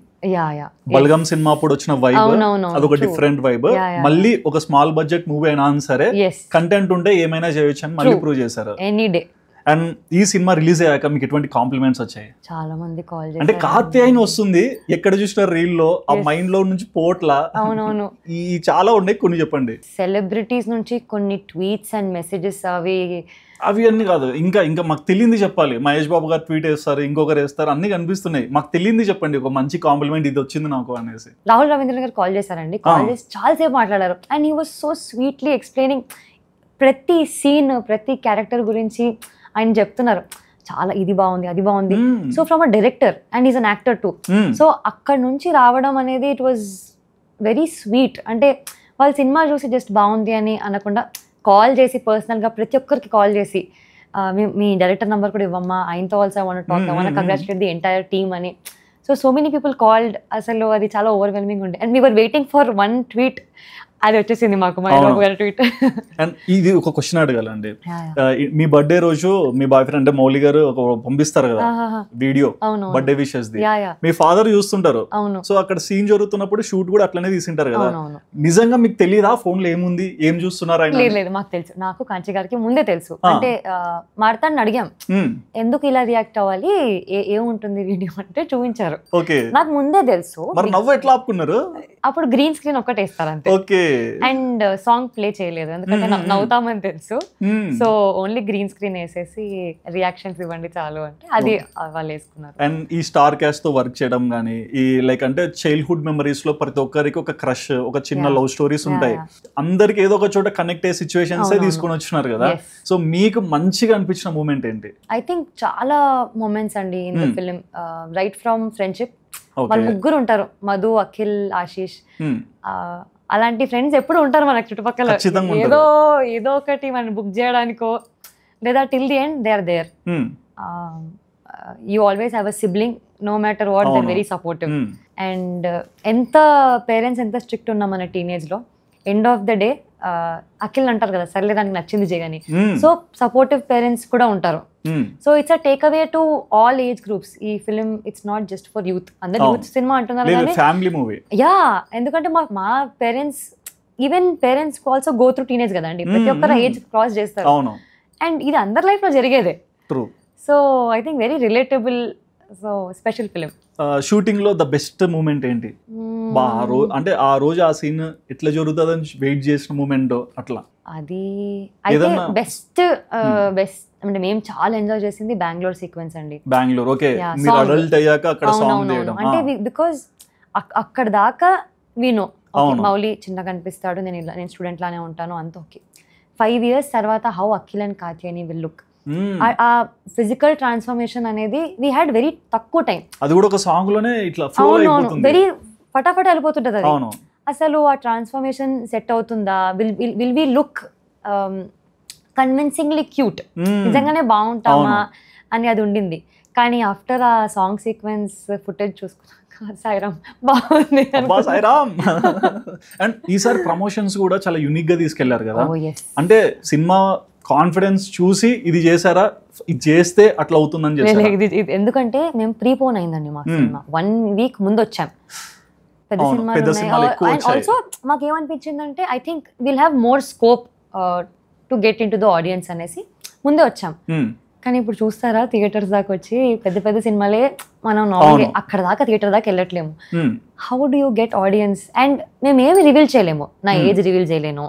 Balagam సినిమా అప్పుడు వచ్చిన వైబ్ అదొక డిఫరెంట్ వైబ్. మళ్ళీ ఒక స్మాల్ బడ్జెట్ మూవీ అయినా సరే కంటెంట్ ఉంటే ఏమైనా చేయొచ్చు అని మళ్ళీ ప్రూవ్ చేశారు. Any day. అండ్ ఈ సినిమా రిలీజ్ అయ్యాక మీకు ఎటువంటి కాంప్లిమెంట్స్ వచ్చాయి? చాలా మంది కాల్ చేశారు. అంటే కాత్యాయని వస్తుంది ఎక్కడ చూసిన రీల్ లో, ఆ మైండ్ లో నుంచి పోట్ల అవునవును ఈ చాలా ఉన్నాయి, కొన్ని చెప్పండి. సెలబ్రిటీస్ నుంచి కొన్ని ట్వీట్స్ అండ్ మెసేజెస్, అవి అన్ని కాదు, ఇంకా మాకు తెలియంది చెప్పాలి. మహేష్ బాబు గారు ట్వీట్ వేస్తారు, ఇంకొకరు వేస్తారు, అన్ని కనిపిస్తున్నాయి. మాకు తెలియంది చెప్పండి, ఒక మంచి కాంప్లిమెంట్ ఇది వచ్చింది నాకు అనేసి. రాహుల్ రవీంద్రన్ గారు కాల్ చేశారండి. కాల్ చేసి చాలాసేపు మాట్లాడారు, and he was so sweetly explaining ప్రతి సీన్, ప్రతి క్యారెక్టర్ గురించి ఆయన చెప్తున్నారు. చాలా ఇది బాగుంది, అది బాగుంది. So from a director, and is an actor two. So అక్కడ నుంచి రావడం అనేది ఇట్ వాజ్ వెరీ స్వీట్. అంటే వాళ్ళ సినిమా చూసి జస్ట్ బాగుంది అని అనకుండా కాల్ చేసి పర్సనల్గా ప్రతి ఒక్కరికి కాల్ చేసి మీ డైరెక్టర్ నెంబర్ కూడా ఇవ్వమ్మా, ఆయనతో also I want talk, I want congratulate the entire team అని. So many people called. అసలు అది చాలా ఓవర్వెల్మింగ్ ఉండే, and we were waiting for 1 tweet. అది వచ్చేసింది మాకు, మహేష్ బాబు గారి ట్వీట్. అండ్ ఇది ఒక క్వశ్చన్ అడగాలండి. మీ బర్త్డే రోజు మీ బాయ్ ఫ్రెండ్ అంటే మౌలి గారు పంపిస్తారు కదా video, birthday wishes the, me father చూస్తుంటారు. సో అక్కడ సీన్ జరుగుతున్నప్పుడు షూట్ కూడా అట్లనే తీసింటారు కదా. నిజంగా మీకు తెలియదా ఫోన్ లో ఏముంది, ఏం చూస్తున్నారు? లేదు, మాకు తెలుసు. నాకు కాంచి గారికి ముందే తెలుసు. అంటే మాడతాన్ని అడిగాం, ఎందుకు ఇలా రియాక్ట్ అవ్వాలి, ఏముంటుంది వీడియో అంటే చూపించారు. నాకు ముందే తెలుసు. మరి నవ్వు ఎట్లా ఆపుకున్నారు? అప్పుడు గ్రీన్ స్క్రీన్ ఒక్కటే ఇస్తారు అంతే, అండ్ సాంగ్ ప్లే చేయలేదు ఎందుకంటే నవ్వుతామని తెలుసు. సో ఓన్లీ గ్రీన్ స్క్రీన్ వేసేసి రియాక్షన్స్ ఇవ్వండి చాలు అంటే అది వాళ్ళు వేసుకున్నారు. అండ్ ఈ స్టార్ క్యాస్ట్ తో వర్క్ చేయడం కానీ, ఈ లైక్ అంటే చైల్డ్హుడ్ మెమరీస్ లో ప్రతి ఒక్కరికి ఒక క్రష్, ఒక చిన్న లవ్ స్టోరీస్ ఉంటాయి. అందరికి ఏదో ఒక చోట కనెక్ట్ అయ్యే సిచ్యువేషన్స్ తీసుకొని వచ్చినారు కదా. సో మీకు మంచిగా అనిపించిన మూమెంట్ ఏంటి? ఐ థింక్ చాలా మూమెంట్స్ అండి in the film. Right from friendship, వాళ్ళు ముగ్గురు ఉంటారు, మధు, అఖిల్, ఆశీష్. అలాంటి ఫ్రెండ్స్ ఎప్పుడు ఉంటారు మనకు చుట్టుపక్కల, ఏదో ఒకటి మనం బుక్ చేయడానికో లేదా till the end they are there. You always have a sibling, no matter what, they very supportive. And ఎంత పేరెంట్స్ ఎంత స్ట్రిక్ట్ ఉన్నా మన టీనేజ్లో, end of the day Akhil అంటారు కదా, సర్లే దానికి నచ్చింది చేయని. సో సపోర్టివ్ పేరెంట్స్ కూడా ఉంటారు. So it's a take away to all age groups. ఈ film it's not just for youth, అందరు యూత్ సినిమా అంటున్నారు కానీ ఫ్యామిలీ మూవీ. యా, ఎందుకంటే మా parents, even parents also go through teenage కదండి, ప్రతి ఒక్కరు ఏజ్ క్రాస్ చేస్తారు. అండ్ ఇది అందరి లైఫ్ లో జరిగేదే. So I think very relatable, so special film. Shooting లో ద బెస్ట్ మూమెంట్ ఏంటి? అంటే ఆ రోజు ఆ సీన్ ఎట్లా జరుగుతుందని వెయిట్ చేసిన మూమెంట్ అట్లా. అది అయితే బెస్ట్ అంటే మేము చాలా ఎంజాయ్ చేసింది బెంగళూరు సీక్వెన్స్ అండి. బెంగళూరు, ఓకే. మీరు అడల్ట్ అయ్యాక అక్కడ సాంగ్ చేయడం అంటే బికాజ్ అక్కడ దాకా వినో మౌలి చిన్నగా కనిపిస్తాడు, నేను స్టూడెంట్ లానే ఉంటాను, అంత ఓకే. 5 years తర్వాత how Akhil and Katyayani will look, ఆ ఫిజికల్ ట్రాన్స్ఫర్మేషన్ అనేది వీ హ్యాడ్ వెరీ తక్కువ టైం. అది కూడా ఒక సాంగ్ లోనే ఇట్లా ఫ్లో అయిపోతుంది, వెరీ ఫటాఫట్ వెళ్ళిపోతుంటది అది. అసలు ఆ ట్రాన్స్ఫర్మేషన్ సెట్ అవుతుందా, will we look convincingly cute, నిజంగానే బాగుంటామా అని అది ఉండింది. కానీ ఆఫ్టర్ ఆ సాంగ్ సీక్వెన్స్ ఫుటేజ్ చూసుకున్నాక సాయిరామ్ బాగుంది. సాయిరామ్. అండ్ ఈసారి ప్రమోషన్స్ కూడా చాలా యూనిక్ గా తీసుకెళ్లారు కదా, అంటే సినిమా కాన్ఫిడెన్స్ చూసి ఇది చేశారా, ఇది చేస్తే అట్లా అవుతుందని చెప్పి. ఎందుకంటే మేము ప్రీపోన్ అయిందండి మా సినిమా, 1 week ముందు వచ్చాం, పెద్ద సినిమాలు. అండ్ ఆల్సో మాకు ఏమనిపించిందంటే I think will have more scope to get into the audience అనేసి ముందే వచ్చాం. కానీ ఇప్పుడు చూస్తారా థియేటర్స్ దాకా వచ్చి పెద్ద పెద్ద సినిమాలే మనం నార్మల్గా అక్కడ దాకా థియేటర్ దాకా వెళ్ళట్లేము. How do you get audience? And మేము ఏమి రివీల్ చేయలేము, నా ఏజ్ రివీల్ చేయలేను,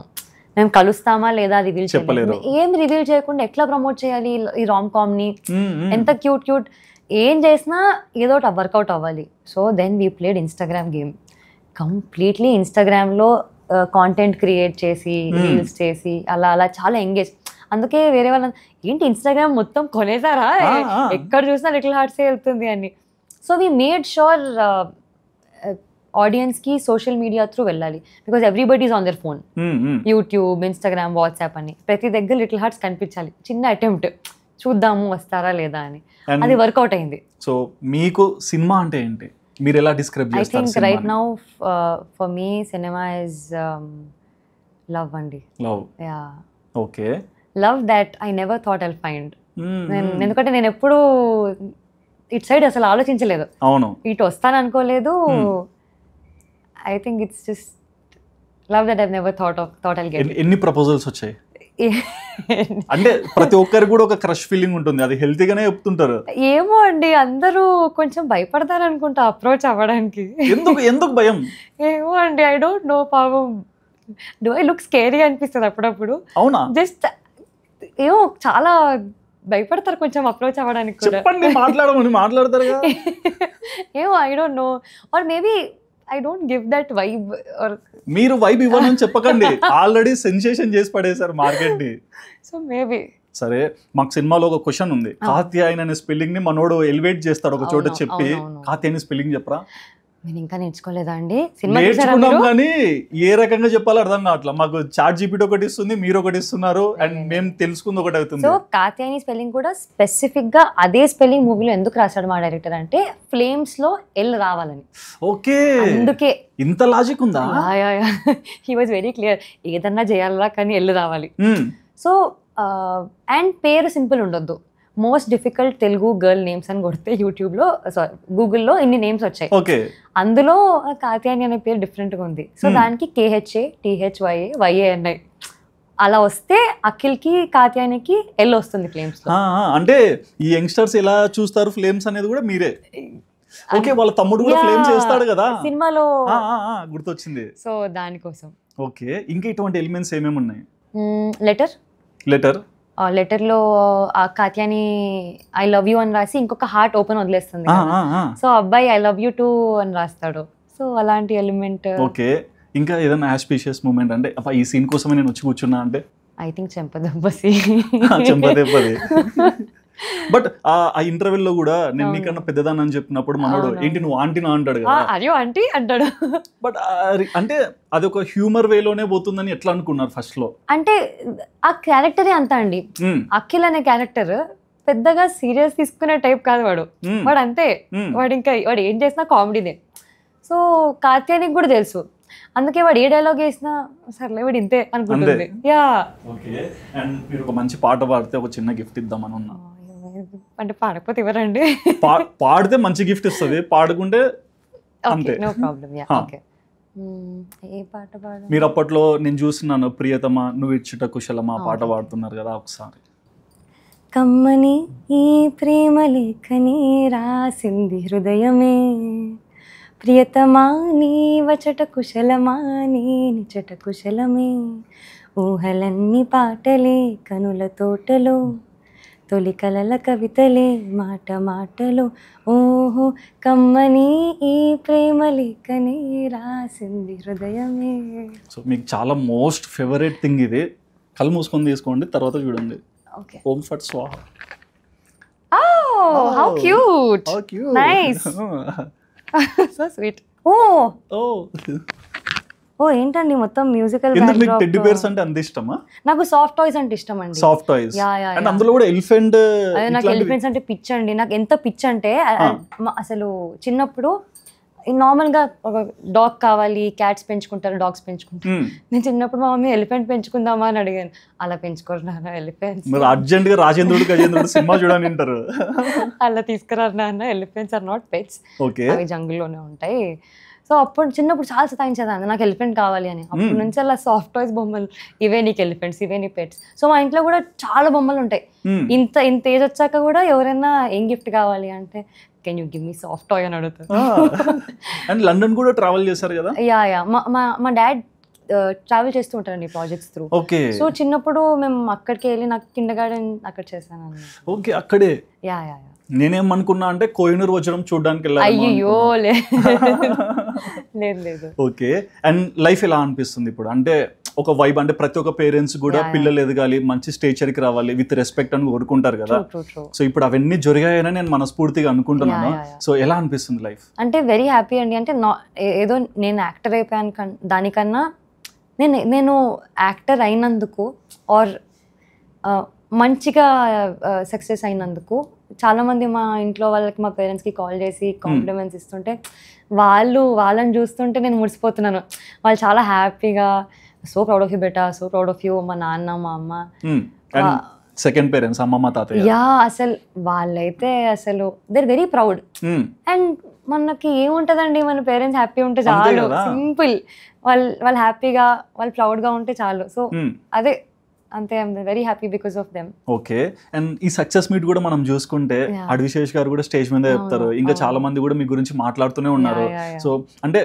మేము కలుస్తామా లేదా రివీల్ చేయలేము, ఏం రివీల్ చేయకుండా ఎట్లా ప్రమోట్ చేయాలి ఈ రామ్ కామ్ ని? ఎంత క్యూట్ ఏం చేసినా ఏదో వర్కౌట్ అవ్వాలి. So then we played Instagram game, completely ఇన్స్టాగ్రామ్లో కాంటెంట్ క్రియేట్ చేసి రీల్స్ చేసి అలా చాలా ఎంగేజ్. అందుకే వేరే వాళ్ళ ఏంటి ఇన్స్టాగ్రామ్ మొత్తం కొనేసారా, ఎక్కడ చూసినా లిటిల్ హార్ట్సే వెళ్తుంది అని. సో వీ మేడ్ షూర్ ఆడియన్స్కి సోషల్ మీడియా త్రూ వెళ్ళాలి, because everybody is on their phone, YouTube, Instagram, WhatsApp అని ప్రతి దగ్గర లిటిల్ హార్ట్స్ కనిపించాలి. చిన్న అటెంప్ట్ చూద్దాము వస్తారా లేదా అని, అది వర్కౌట్ అయింది. సో మీకు సినిమా అంటే ఏంటి, మీరు ఎలా డిస్క్రైబ్ చేస్తారు? I think right now for me సినిమా ఇస్ లవ్ అండి. Love, yeah, okay. Love that I never thought I'll find. ఎందుకంటే నేను ఎప్పుడు ఇట్ సైడ్ అసలు ఆలోచించలేదు, అవును, ఇటు వస్తాను అనుకోలేదు. I think it's just love that I never thought I'll get. ఎన్ని ప్రపోజల్స్ వచ్చాయి? అంటే ప్రతి ఒక్కరికి కూడా ఒక క్రష్ ఫీలింగ్ ఉంటుంది, అది హెల్తీగానే చెప్తుంటారు. ఏమో అండి, అందరూ కొంచెం భయపడతారు అనుకుంటా అప్రోచ్ అవ్వడానికి. ఎందుకు భయం? ఏమో అండి, ఐ డోంట్ నో. పాపం డూ ఐ లుక్ స్కేరీ అనిపిస్తుంది అప్పుడప్పుడు. అవునా? జస్ట్ ఏమో చాలా భయపడతారు కొంచెం అప్రోచ్ అవ్వడానికి కూడా. చెప్పండి, మాట్లాడతారు. ఏమో I don't know, or maybe I don't give that vibe. మీరు వైబ్ ఇవ్వనని చెప్పకండి, ఆల్రెడీ సెన్సేషన్ చేసి పడేశారు మార్కెట్ ని. So maybe. సరే, మాకు సినిమాలో ఒక క్వశ్చన్ ఉంది, కాత్యాయని అనే స్పెల్లింగ్ ని మనోడు ఎలివేట్ చేస్తాడు ఒక చోట చెప్పి, కాత్యాయని స్పెల్లింగ్ చెప్పరా? నేను ఇంకా నేర్చుకోలేదా అండి? నేర్చుకున్నాం కానీ ఏ రకంగా చెప్పాలో అర్థం కావట్లేదు. మాకు చాట్ జీపీటీ ఒకటి ఇస్తుంది, మీరు ఒకటి ఇస్తున్నారు, అండ్ మేము తెలుసుకుంది ఒకటి అవుతుంది. సో కాత్యాయని స్పెల్లింగ్ కూడా స్పెసిఫిక్ గా అదే స్పెల్లింగ్ మూవీలో ఎందుకు రాశాడు మా డైరెక్టర్ అంటే ఫ్లేమ్స్ లో ఎల్ రావాలని. ఓకే, అందుకే ఇంత లాజిక్ ఉందా? హీ వాజ్ వెరీ క్లియర్, ఏదన్నా చేయాలా కానీ ఎల్ రావాలి. సో అండ్ పేరు సింపుల్ ఉండొద్దు. Most difficult Telugu girl names అని కొడితే యూట్యూబ్లో గూగుల్లో ఇన్ని నేమ్స్ వచ్చాయి. అందులో కాత్యాయని అనే పేరు డిఫరెంట్గా ఉంది. సో దానికి KHA THYA YANI అలా వస్తే అఖిల్కి కాత్యాయనికి ఎల్ వస్తుంది ఫ్లేమ్స్. అంటే ఈ యంగ్స్టర్స్ ఎలా చూస్తారు ఫ్లేమ్స్ అనేది కూడా మీరే. ఓకే, వాళ్ళ తమ్ముడు కూడా ఫ్లేమ్ చేస్తాడు కదా సినిమాలో, గుర్తొచ్చింది. సో దానికోసం. ఓకే, ఇంకా ఇటువంటి ఎలిమెంట్స్ ఏమేమి ఉన్నాయి? లెటర్లో కాత్యాని ఐ లవ్ యూ అని రాసి ఇంకొక హార్ట్ ఓపెన్ వదిలేస్తుంది. సో అబ్బాయి ఐ లవ్ యూ టూ అని రాస్తాడు. సో అలాంటి ఎలిమెంట్. ఓకే, ఇంకా ఏదైనా ఆస్పిషియస్ మూమెంట్ అంటే ఈ సీన్ కోసమే నేను వచ్చి కూర్చున్నా అంటే? ఐ థింక్ చెంపదెబ్బసి. బట్ ఆ ఇంటర్వెల్ లో కూడా నేను నీకన్నా పెద్దదాన్ని అని చెప్పినప్పుడు మనోడు ఏంటి నువ్వు ఆంటీనా అంటాడు కదా, అయ్యో ఆంటీ అంటాడు. బట్ అంటే అది ఒక హ్యూమర్ వేలోనే పోతుందని ఎట్లా అనుకున్నారు ఫస్ట్ లో? అంటే ఆ క్యారెక్టరే అంతా అండి. అఖిల్ అనే క్యారెక్టర్ పెద్దగా సీరియస్ తీసుకునే టైప్ కాదు వాడు. వాడు అంతే, వాడు ఏం చేసినా కామెడీనే. సో కార్తీయానికి కూడా తెలుసు, అందుకే వాడు ఏ డైలాగ్ వేసినా సర్లే వాడు ఇంతే అనుకుంటుంది. Yeah okay. అండ్ మీరు ఒక మంచి పాట పాడితే ఒక చిన్న గిఫ్ట్ ఇద్దామని ఉన్నా. అంటే పాడకపోతే ఇవ్వరండి. పాడితే మంచి గిఫ్ట్ ఇస్తుంది, పాడుకుంటే అంతే. No problem. Yeah okay. ఏ పాట పాడు? మీరు అప్పట్లో నేను చూస్తున్నాను ప్రియతమా నువ్వు ఇచ్చుట కుశలమా పాట పాడుతున్నారు కదా, ఒకసారి. కమ్మని ఈ ప్రేమ లేఖని రాసింది హృదయమే, ప్రియతమా నీ వచట కుశలమా నీ నిచట కుశలమే, ఊహలన్నీ పాటలే కనుల తోటలో, తొలి కలల కవితలే మాట మాటలో, ఓహో కమ్మని ఈ ప్రేమ లేఖని రాసింది హృదయమే. సో మీకు చాలా మోస్ట్ ఫేవరెట్ థింగ్ ఇది, కళ్ళు మూసుకొని తీసుకోండి తర్వాత చూడండి. ఓకే. ఓం ఫట్ స్వాహ. Oh, how cute. How cute. Nice. So sweet. ఓ ఏంటండి మొత్తం మ్యూజికల్ ఎందుకు మీకు టెడ్డీ బేర్స్ అంటే అంత ఇష్టమా? నాకు సాఫ్ట్ టాయ్స్ అంటే ఇష్టం అండి. సాఫ్ట్ టాయ్స్ అండ్ అందులో కూడా ఎలిఫెంట్. నాకు ఎలిఫెంట్స్ అంటే పిచ్ అండి. నాకు ఎంత పిచ్ అంటే అసలు చిన్నప్పుడు నార్మల్ గా ఒక డాగ్ కావాలి, క్యాట్స్ పెంచుకుంటారు, డాగ్స్ పెంచుకుంటారు. నేను చిన్నప్పుడు మా మమ్మీ ఎలిఫెంట్ పెంచుకుందామా అని అడిగాను. అలా పెంచుకోరు నాన్న ఎలిఫెంట్స్. మరి అర్జెంట్ గా రాజేంద్రుడు గజేంద్రుడు సినిమా చూడని అంటారు. అలా తీసుకురారు నాన్న, elephants are not pets. Okay. అవి జంగుల్లోనే ఉంటాయి. సో అప్పుడు చిన్నప్పుడు చాలా సతాయించేదాన్ని నాకు ఎలిఫెంట్ కావాలి అని. అప్పటి నుంచి అలా సాఫ్ట్ టాయ్స్ బొమ్మలు, ఇవే నీకు ఎలిఫెంట్స్, ఇవే నీ పెట్స్. సో మా ఇంట్లో కూడా చాలా బొమ్మలు ఉంటాయి. ఇంత ఏజ్ వచ్చాక కూడా ఎవరైనా ఏం గిఫ్ట్ కావాలి అంటే can you give me soft toy అని అడుగుతారు. అండ్ లండన్ కూడా ట్రావెల్ చేశారు కదా? యా మా డాడ్ ట్రావెల్ చేస్తూ ఉంటారండి ప్రాజెక్ట్స్ త్రూ. ఓకే. సో చిన్నప్పుడు మేము అక్కడికి వెళ్ళి నాకు కిండర్ గార్డెన్ అక్కడ చేశాను. ఓకే, అక్కడే. యా నేనేమనుకున్నా అంటే కోహినూర్ వజ్రం చూడడానికి వెళ్ళాను. అయ్యో లేదు. ఓకే. అండ్ లైఫ్ ఎలా అనిపిస్తుంది ఇప్పుడు? అంటే ఒక వైబ్, అంటే ప్రతి ఒక్క పేరెంట్స్ కూడా పిల్లలు ఎదగాలి, మంచి స్టేచర్కి రావాలి, విత్ రెస్పెక్ట్ అని కోరుకుంటారు కదా. సో ఇప్పుడు అవన్నీ జరిగాయని నేను మనస్ఫూర్తిగా అనుకుంటున్నాను. సో ఎలా అనిపిస్తుంది లైఫ్? అంటే వెరీ హ్యాపీ అండి. అంటే ఏదో నేను యాక్టర్ అయిపోయాను దానికన్నా నేను యాక్టర్ అయినందుకు ఆర్ మంచిగా సక్సెస్ అయినందుకు చాలామంది మా ఇంట్లో వాళ్ళకి, మా పేరెంట్స్కి కాల్ చేసి కాంప్లిమెంట్స్ ఇస్తుంటే వాళ్ళని చూస్తుంటే నేను మురిసిపోతున్నాను. వాళ్ళు చాలా హ్యాపీగా so proud of you beta, so proud of you, మా నాన్న మా అమ్మ, సెకండ్ పేరెంట్స్ అమ్మమ్మ తాతయ్య. యా అసలు వాళ్ళైతే అసలు they are very proud. And మనకి ఏముంటదండి, మన పేరెంట్స్ హ్యాపీ ఉంటే చాలు, సింపుల్. వాళ్ళు హ్యాపీగా, వాళ్ళు ప్రౌడ్గా ఉంటే చాలు. సో అదే అంతే, I'm very happy because of them. Okay. And ఈ సక్సెస్ మీట్ కూడా మనం చూసుకుంటే అడ్విశేష్ గారు కూడా స్టేజ్ మీద చెప్తారు, ఇంకా చాలా మంది కూడా మీ గురించి మాట్లాడుతూనే ఉన్నారు. సో అంటే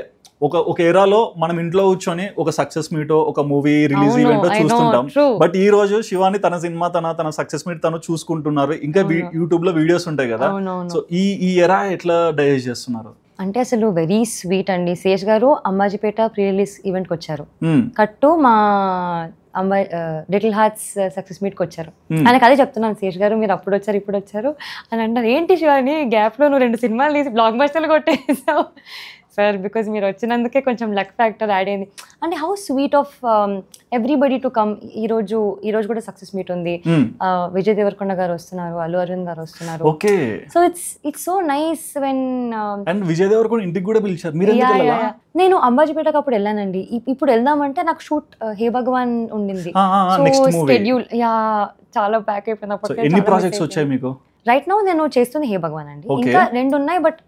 ఒక ఏరాలో మనం ఇంట్లో కూర్చొని ఒక సక్సెస్ మీట్, ఒక మూవీ రిలీజ్ ఈవెంట్ చూస్తుంటాం. బట్ ఈ రోజు శివాని తన సినిమా, తన సక్సెస్ మీట్ తను చూసుకుంటున్నారు. ఇంకా యూట్యూబ్ లో వీడియోస్ ఉంటాయి కదా. సో ఈ ఎరా ఎట్లా డైజెస్ట్ చేస్తున్నారు? అంటే అసలు వెరీ స్వీట్ అండి. శేష్ గారు అంబాజీపేట ప్రీ రిలీజ్ ఈవెంట్కి వచ్చారు, కట్టు మా లిటిల్ హార్ట్స్ సక్సెస్ మీట్కి వచ్చారు. ఆయనకు అదే చెప్తున్నాను, శేష్ గారు మీరు అప్పుడు వచ్చారు ఇప్పుడు వచ్చారు అని అంటారు. ఏంటి శివాని గ్యాప్లో నువ్వు 2 సినిమాలు తీసి బ్లాక్ బస్టర్లు కొట్టేసావు సార్, బికాజ్ మీరు వచ్చినందుకే కొంచెం లక్ ఫ్యాక్టర్ యాడ్ అయింది. అంటే how sweet of everybody to come. ఈ రోజు కూడా సక్సెస్ మీట్ ఉంది. విజయ్ దేవరకొండ గారు వస్తున్నారు, అల్లు అరవింద్ గారు వస్తున్నారు. Okay. So it's so nice when. And Vijay Deverakonda ఇంటికి కూడా పిలిచారు. నేను అంబాజీపేటకు అప్పుడు వెళ్ళానండి. ఇప్పుడు వెళ్దామంటే నాకు షూట్ హే భగవాన్ ఉండింది. సో షెడ్యూల్ చాలా ప్యాక్ అయిపోయినప్పుడు. ఎన్ని ప్రాజెక్ట్స్ వచ్చాయి మీకు? రైట్ నౌ నేను చేస్తుంది హే భగవాన్ అండి. ఇంకా 2 ఉన్నాయి, బట్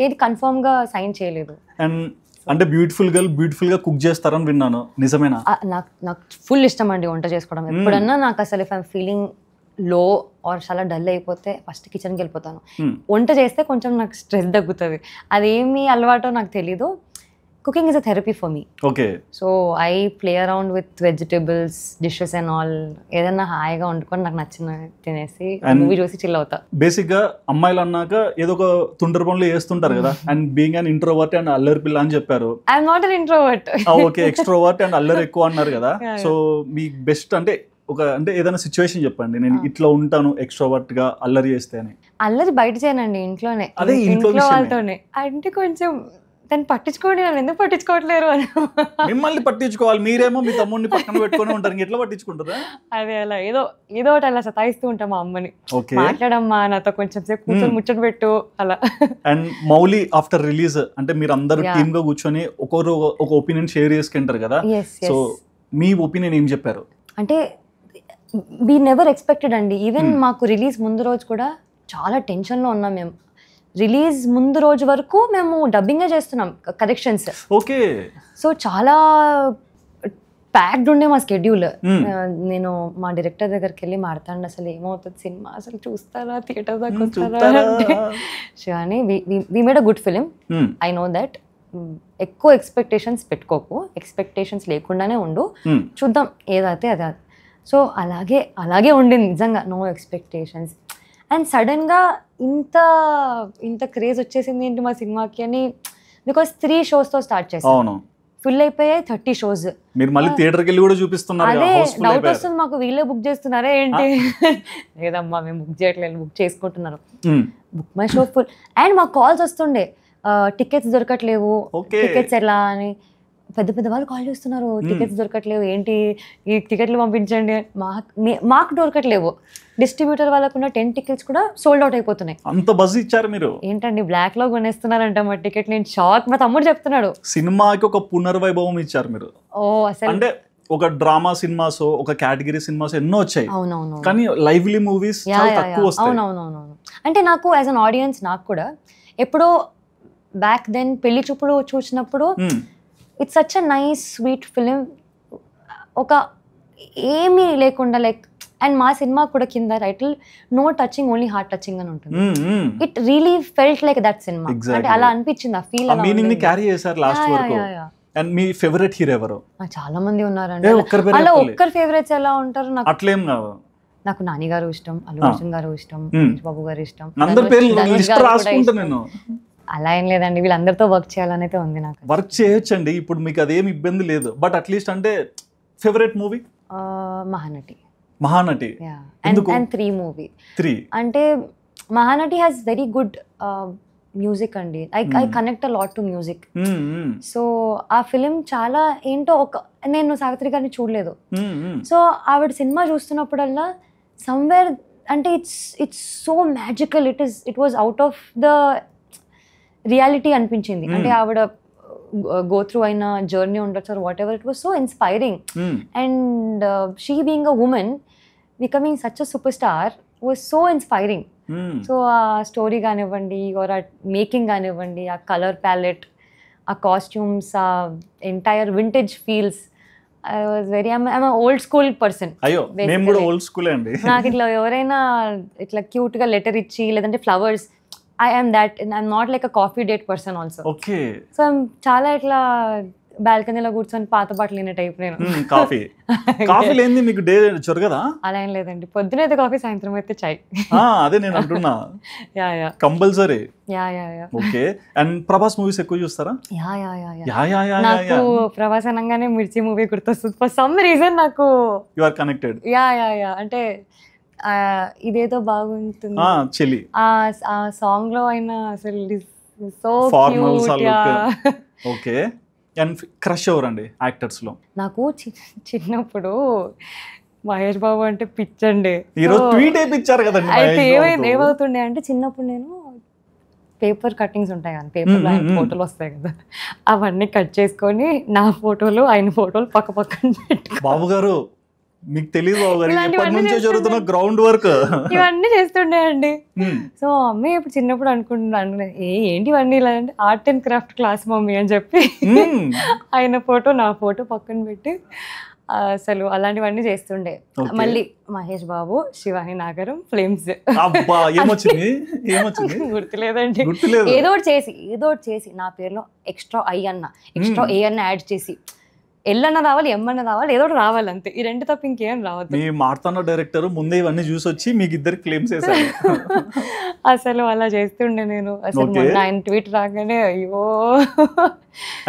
ఏది కన్ఫర్మ్ గా సైన్ చేయలేదు. అండ్ అంటే బ్యూటిఫుల్ గా కుక్ చేస్తారని విన్నాను, నిజమేనా? నాకు ఫుల్ ఇష్టం అండి వంట చేసుకోవడం. ఎప్పుడన్నా నాకు అసలు ఇఫ్ ఐమ్ ఫీలింగ్ లో ఆర్ చాలా డల్ అయిపోతే ఫస్ట్ కిచెన్కి వెళ్ళిపోతాను. వంట చేస్తే కొంచెం నాకు స్ట్రెస్ తగ్గుతుంది. అదేమి అలవాటో నాకు తెలీదు. Cooking is a therapy for me. Okay. So I play around with vegetables, dishes and all. ఏదైనా హాయిగా వండుకొని నాకు నచ్చిన తినేసి మూవీ చూసి చిల్ అవుతా. బేసిక్ గా అమ్మాయిలు అన్నాక ఏదో ఒక తుంటరి పనులు చేస్తుంటారు కదా. And being an introvert and అల్లరి పిల్ల అని చెప్పారు. I'm not an introvert. Okay, extrovert and అల్లరి ఎక్కువ అన్నారు కదా. సో మీ బెస్ట్ అంటే ఒక అంటే ఏదైనా సిచ్యువేషన్ చెప్పండి, నేను ఇట్లా ఉంటాను ఎక్స్ట్రోవర్ట్ గా అల్లరి చేస్తే అని. అల్లరి బయట చేయనండి, ఇంట్లోనే, అదే ఇంట్లో విషయమే. వాళ్ళతోనే. అంటే కొంచెం దాన్ని పట్టించుకోండి, నన్ను ఎందుకు పట్టించుకోవట్లేరు అని. మిమ్మల్ని పట్టించుకోవాలి, మీరేమో మీ తమ్ముడిని పక్కన పెట్టుకొని ఉంటారు, ఎట్లా పట్టించుకుంటారా? అదే అలా ఏదో ఏదో ఒకటి అలా సతాయిస్తూ ఉంటాం మా అమ్మని. ఓకే. మాట్లాడమ్మా నాతో కొంచెం సేపు కూర్చొని ముచ్చట పెట్టు అలా. అండ్ మౌలి ఆఫ్టర్ రిలీజ్ అంటే మీరు అందరూ టీమ్ గా కూర్చొని ఒకరు ఒక ఒపీనియన్ షేర్ చేసుకుంటారు కదా, సో మీ ఒపీనియన్ ఏం చెప్పారు? అంటే వీ నెవర్ ఎక్స్పెక్టెడ్ అండి. ఈవెన్ మాకు రిలీజ్ ముందు రోజు కూడా చాలా టెన్షన్లో ఉన్నాం మేము. రిలీజ్ ముందు రోజు వరకు మేము డబ్బింగే చేస్తున్నాం, కరెక్షన్స్. ఓకే. సో చాలా ప్యాక్డ్ ఉండే మా స్కెడ్యూల్. నేను మా డైరెక్టర్ దగ్గరికి వెళ్ళి మాట్లాడండి, అసలు ఏమవుతుంది సినిమా, అసలు చూస్తారా, థియేటర్ దాకా వస్తారా అని. We made a good film, I know that. ఎక్కువ ఎక్స్పెక్టేషన్స్ పెట్టుకోకు, ఎక్స్పెక్టేషన్స్ లేకుండానే ఉండు, చూద్దాం ఏదైతే అదే. సో అలాగే ఉండింది నిజంగా, నో ఎక్స్పెక్టేషన్స్. అండ్ సడన్గా ఇంత క్రేజ్ వచ్చేసింది ఏంటి మా సినిమాకి అని, బికాస్ 3 షోస్తో స్టార్ట్ చేసాం, ఫుల్ అయిపోయాయి 30 షోస్. మీరు మళ్ళీ థియేటర్కి వెళ్ళి కూడా చూపిస్తున్నారు. అదే డౌట్ వస్తుంది మాకు, వీళ్ళే బుక్ చేస్తున్నారా ఏంటి? లేదమ్మా మేము బుక్ చేయట్లేదు, బుక్ చేసుకుంటున్నారు. Book my show full. And మాకు కాల్స్ వస్తుండే, టికెట్స్ దొరకట్లేవు, టికెట్స్ ఎలా అని. పెద్ద పెద్ద వాళ్ళు కాల్ చేస్తున్నారు, టికెట్స్ దొరకట్లేవు ఏంటి, ఈ టికెట్లు పంపించండి. మాకు దొరకట్లేవు. డిస్ట్రిబ్యూటర్ వాళ్ళకున్న 10 టికెట్స్ కూడా సోల్డ్ అవుట్ అయిపోతున్నాయి. అంత బజ్ ఇచ్చారు మీరు. ఏంటండి బ్లాక్ లో కొనేస్తున్నారంట మా టికెట్. నేను షాక్. మా తమ్ముడు చెప్తున్నాడు, సినిమాకి ఒక పునర్వైభవం ఇచ్చారు మీరు. ఓ అసలు అంటే ఒక డ్రామా సినిమాస్, ఒక కేటగిరీ సినిమాస్ ఎన్నో వచ్చాయి. అవునవును. కానీ లైవ్లీ మూవీస్ చాలా తక్కువ వస్తాయి. అవునవునవును. అంటే నాకు యాజ్ అన్ ఆడియన్స్, నాకు కూడా ఎప్పుడో బ్యాక్ దెన్ పెళ్లి చూపులు చూసినప్పుడు it's such a nice sweet film, ఒక ఏమీ లేకుండా లైక్. అండ్ మా సినిమా కూడా కింద title no touching only heart touching అని ఉంటుంది. It really felt like that సినిమా. అంటే అలా అనిపించింది, ఆ ఫీల్, ఆ మీనింగ్ ని క్యారీ చేశారు లాస్ట్ వరకు. అండ్ మీ ఫేవరెట్ హీరో ఎవరు? చాలా మంది ఉన్నారండి అలా. ఒక్కరు ఫేవరెట్స్ ఎలా ఉంటారు? నాకు అట్లేం కాదు. నాకు నాని గారు ఇష్టం, అల్లు అర్జున్ గారు ఇష్టం, బాబు గారు ఇష్టం. అలా ఏం లేదండి, వీళ్ళందరితో వర్క్ చేయాలని అయితే ఉంది నాకు. వర్క్ చేయొచ్చండి, ఇప్పుడు మీకు అదేం ఇబ్బంది లేదు. బట్ అట్లీస్ట్ అంటే favourite movie Mahanati. Mahanati and 3 movie. అంటే Mahanati has very good music అండి. I connect a lot to music. So ఆ ఫిలిం చాలా ఏంటో, నేను సావిత్రి గారిని చూడలేదు. సో ఆవిడ సినిమా చూస్తున్నప్పుడల్లా సమ్వేర్ అంటే it's so magical. It was out of the reality అనిపించింది. అంటే ఆవిడ గో త్రూ అయిన జర్నీ ఉండొచ్చు, or whatever. It was so inspiring. And she being a women becoming such a super star was so inspiring. So ఆ story కానివ్వండి, are ఆ making కానివ్వండి, ఆ కలర్ ప్యాలెట్, ఆ కాస్ట్యూమ్స్, ఆ entire vintage feels. I was very, I'm an old school person. అయ్యో నేను కూడా ఓల్డ్ స్కూల్ అండి. నాకు ఇట్లా ఎవరైనా ఇట్లా క్యూట్ గా లెటర్ ఇచ్చి, లేదంటే flowers, I am that. I'm not like a coffee date person also. Okay. So I'm చాలా ఇట్లా బాల్కనీలో కూర్చొని పాత పాటలు వినే టైప్ నేను. కాఫీ లేనిది మీకు డే జరగదా? అలా ఏం లేదండి, పొద్దునైతే కాఫీ, సాయంత్రం అయితే చాయ్. అదే నేను అంటున్నా. Yeah yeah compulsory. Yeah yeah yeah. Okay. And Prabhas movies ఎక్కువ చూస్తారా? Yeah yeah yeah yeah yeah yeah. నాకు ప్రభాస్ అనగానే మిర్చి మూవీ గుర్తొస్తుంది ఫర్ సమ్ రీజన్. నాకు you are connected. Yeah yeah yeah. అంటే ఇదేదో బాగుంటుంది చెలి, ఆ సాంగ్ లో అయినా అసలు so cute. Okay. And crush ఎవరండి యాక్టర్స్ లో? నాకు చిన్నప్పుడు మహేష్ బాబు అంటే పిచ్చండి. ఈరోజు ట్వీట్ అయిపించారు కదండి. అయితే ఏమవుతుండే అంటే, చిన్నప్పుడు నేను పేపర్ కట్టింగ్స్ ఉంటాయి కదా, పేపర్లో ఆయన ఫోటోలు వస్తాయి కదా, అవన్నీ కట్ చేసుకొని నా ఫోటోలు ఆయన ఫోటోలు పక్క పక్కన పెట్టుకో. బాబు గారు మీకు తెలియదు బాబు గారు, ఎప్పటి నుంచో జరుగుతున్న గ్రౌండ్ వర్క్ ఇవన్నీ చేస్తుండే అండి. సో మమ్మీ ఇప్పుడు చిన్నప్పుడు అనుకుంటున్నాను, ఏంటి ఇవన్నీ ఇలా అంటే, art and craft class mummy అని చెప్పి ఆయన ఫోటో నా ఫోటో పక్కన పెట్టి అసలు అలాంటివన్నీ చేస్తుండే. మళ్ళీ మహేష్ బాబు, శివాని నాగరం, ఫ్లేమ్స్. గుర్తులేదండి. ఏదో ఒకటి చేసి నా పేరులో ఎక్స్ట్రా ఐ అన్న, ఎక్స్ట్రా ఏ అన్న యాడ్ చేసి ఎల్లన్న రావాలి, ఎమ్మన్న రావాలి, ఏదో ఒకటి రావాలి అంతే. ఈ రెండు తప్ప ఇంకేం రావద్దు. మీ మార్తాండ డైరెక్టర్ ముందే ఇవన్నీ చూసి వచ్చి మీకు ఇద్దరు క్లెయిమ్స్ చేశారు. అసలు అలా చేస్తుండే నేను. అసలు మొన్న ఆయన ట్వీట్ రాగానే అయ్యో.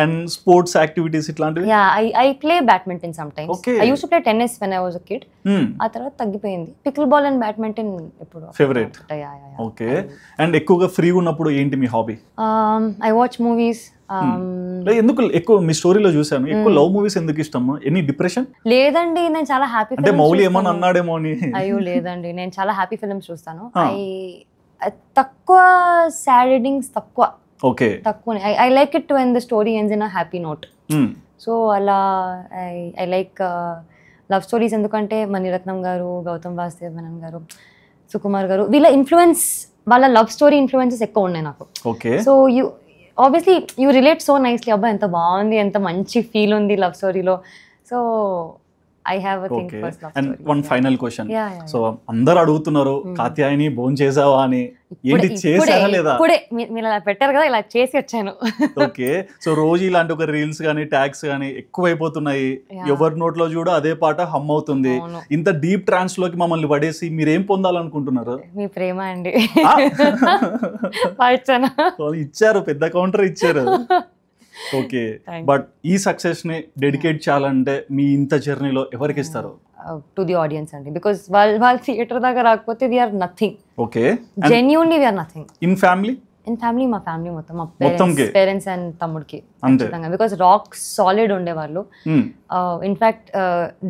అండ్ స్పోర్ట్స్ యాక్టివిటీస్ ఇట్లాంటివి? Yeah, I play badminton some times. Okay. I use to play tennis when I was a kid. ఆ తర్వాత తగ్గిపోయింది. పికిల్ బాల్ అండ్ బ్యాడ్మింటన్ ఇప్పుడు ఫేవరెట్. ఓకే. అండ్ ఎక్కువగా ఫ్రీ ఉన్నప్పుడు ఏంటి మీ హాబీ? I watch movies. ఎందుకు ఎక్కువ మీ స్టోరీలో చూసాను ఎక్కువ లవ్ మూవీస్ ఎందుకు ఇష్టం? Any depression? లేదండి, నేను చాలా హ్యాపీ. అంటే మౌలి ఏమన్నా అన్నాడేమో అని. అయ్యో లేదండి, నేను చాలా హ్యాపీ ఫిల్మ్స్ చూస్తాను. తక్కువ సాడ్ ఎండింగ్స్, తక్కువ. ఓకే. తక్కువనే. I like it when the story ends in a happy note. So అలా ఐ లైక్ లవ్ స్టోరీస్. ఎందుకంటే మణిరత్నం గారు, గౌతమ్ వాసుదేవ్ మేనన్ గారు, సుకుమార్ గారు, వీళ్ళ ఇన్ఫ్లుయెన్స్, వాళ్ళ లవ్ స్టోరీ ఇన్ఫ్లుయెన్సెస్ ఎక్కువ ఉన్నాయి నాకు. Okay. So obviously you relate so nicely. అబ్బా ఎంత బాగుంది, ఎంత మంచి ఫీల్ ఉంది లవ్ స్టోరీలో. So I have a thing for love and story. One final question. So అందరు అడుగుతున్నారు కాత్యాయని భోజనం చేసావా అని. ఏంటి చేసారా లేదా? ఇప్పుడే మీరు అలా పెట్టారు కదా, ఇలా చేసి వచ్చాను. ఓకే. సో రోజు ఇలాంటి ఒక రీల్స్ కానీ ట్యాగ్స్ కానీ ఎక్కువైపోతున్నాయి. ఎవరి నోట్లో చూడ అదే పాట హమ్ అవుతుంది. ఇంత డీప్ ట్రాన్స్ లోకి మమ్మల్ని పడేసి మీరేం పొందాలనుకుంటున్నారు? మీ ప్రేమ అండి. ఇచ్చారు, పెద్ద కౌంటర్ ఇచ్చారు. ఓకే. బట్ ఈ సక్సెస్ ని డెడికేట్ చేయాలంటే మీ ఇంత జర్నీలో ఎవరికి ఇస్తారు? టు ది ఆడియన్స్ అండి. బికాస్ వాళ్ళ థియేటర్ దాకా రాకపోతే we are nothing. Okay. Genuinely we are nothing. In family? In family, మా ఫ్యామిలీ మొత్తం, మా పేరెంట్స్ అండ్ తమ్ముడికి ఖచ్చితంగా. బికాస్ రాక్ సాలిడ్ ఉండేవాళ్ళు. ఇన్ఫాక్ట్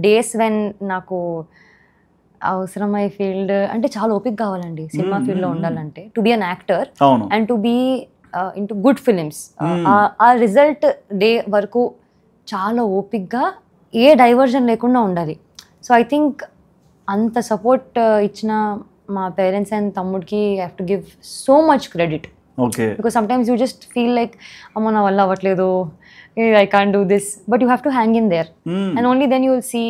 డేస్ వెన్ నాకు అవసరమై ఫీల్డ్ అంటే చాలా ఓపిక కావాలండి సినిమా ఫీల్డ్ లో ఉండాలంటే. To be an actor and to be into good films. ఆ రిజల్ట్ డే వరకు చాలా ఓపిక్గా ఏ డైవర్జన్ లేకుండా ఉండాలి. సో ఐ థింక్ అంత సపోర్ట్ ఇచ్చిన మా పేరెంట్స్ అండ్ తమ్ముడికి I have to give so much credit. Okay. Because sometimes you just feel like అమ్మో నా వల్ల అవ్వట్లేదు, I can't do this, but you have to hang in there and only then you will see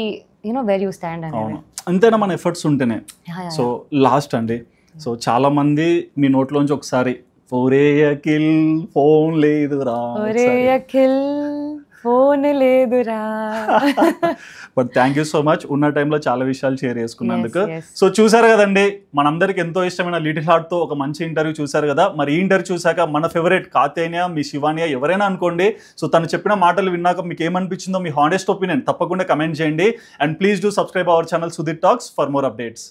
where you stand అనేది. అంతేనా మన efforts ఉంటేనే. So last అండి, so చాలా మంది మీ నోట్లోంచి ఒకసారి ఒరే అఖిల్ ఫోన్ లేదురా, ఒరే అఖిల్ ఫోన్ లేదురా. But thank you so much ఉన్న టైంలో చాలా విషయాలు షేర్ చేసుకున్నందుకు. సో చూసారు కదండి, మనందరికి ఎంతో ఇష్టమైన లిటిల్ హార్ట్ తో ఒక మంచి ఇంటర్వ్యూ చూసారు కదా. మరి ఈ ఇంటర్వ్యూ చూసాక మన ఫేవరెట్ కాత్యాయని, మీ శివానియా ఎవరైనా అనుకోండి, సో తను చెప్పిన మాటలు విన్నాక మీకు ఏమనిపించిందో మీ హానెస్ట్ ఒపీనియన్ తప్పకుండా కమెంట్ చేయండి. And please do subscribe our channel Sudheer talks for more updates.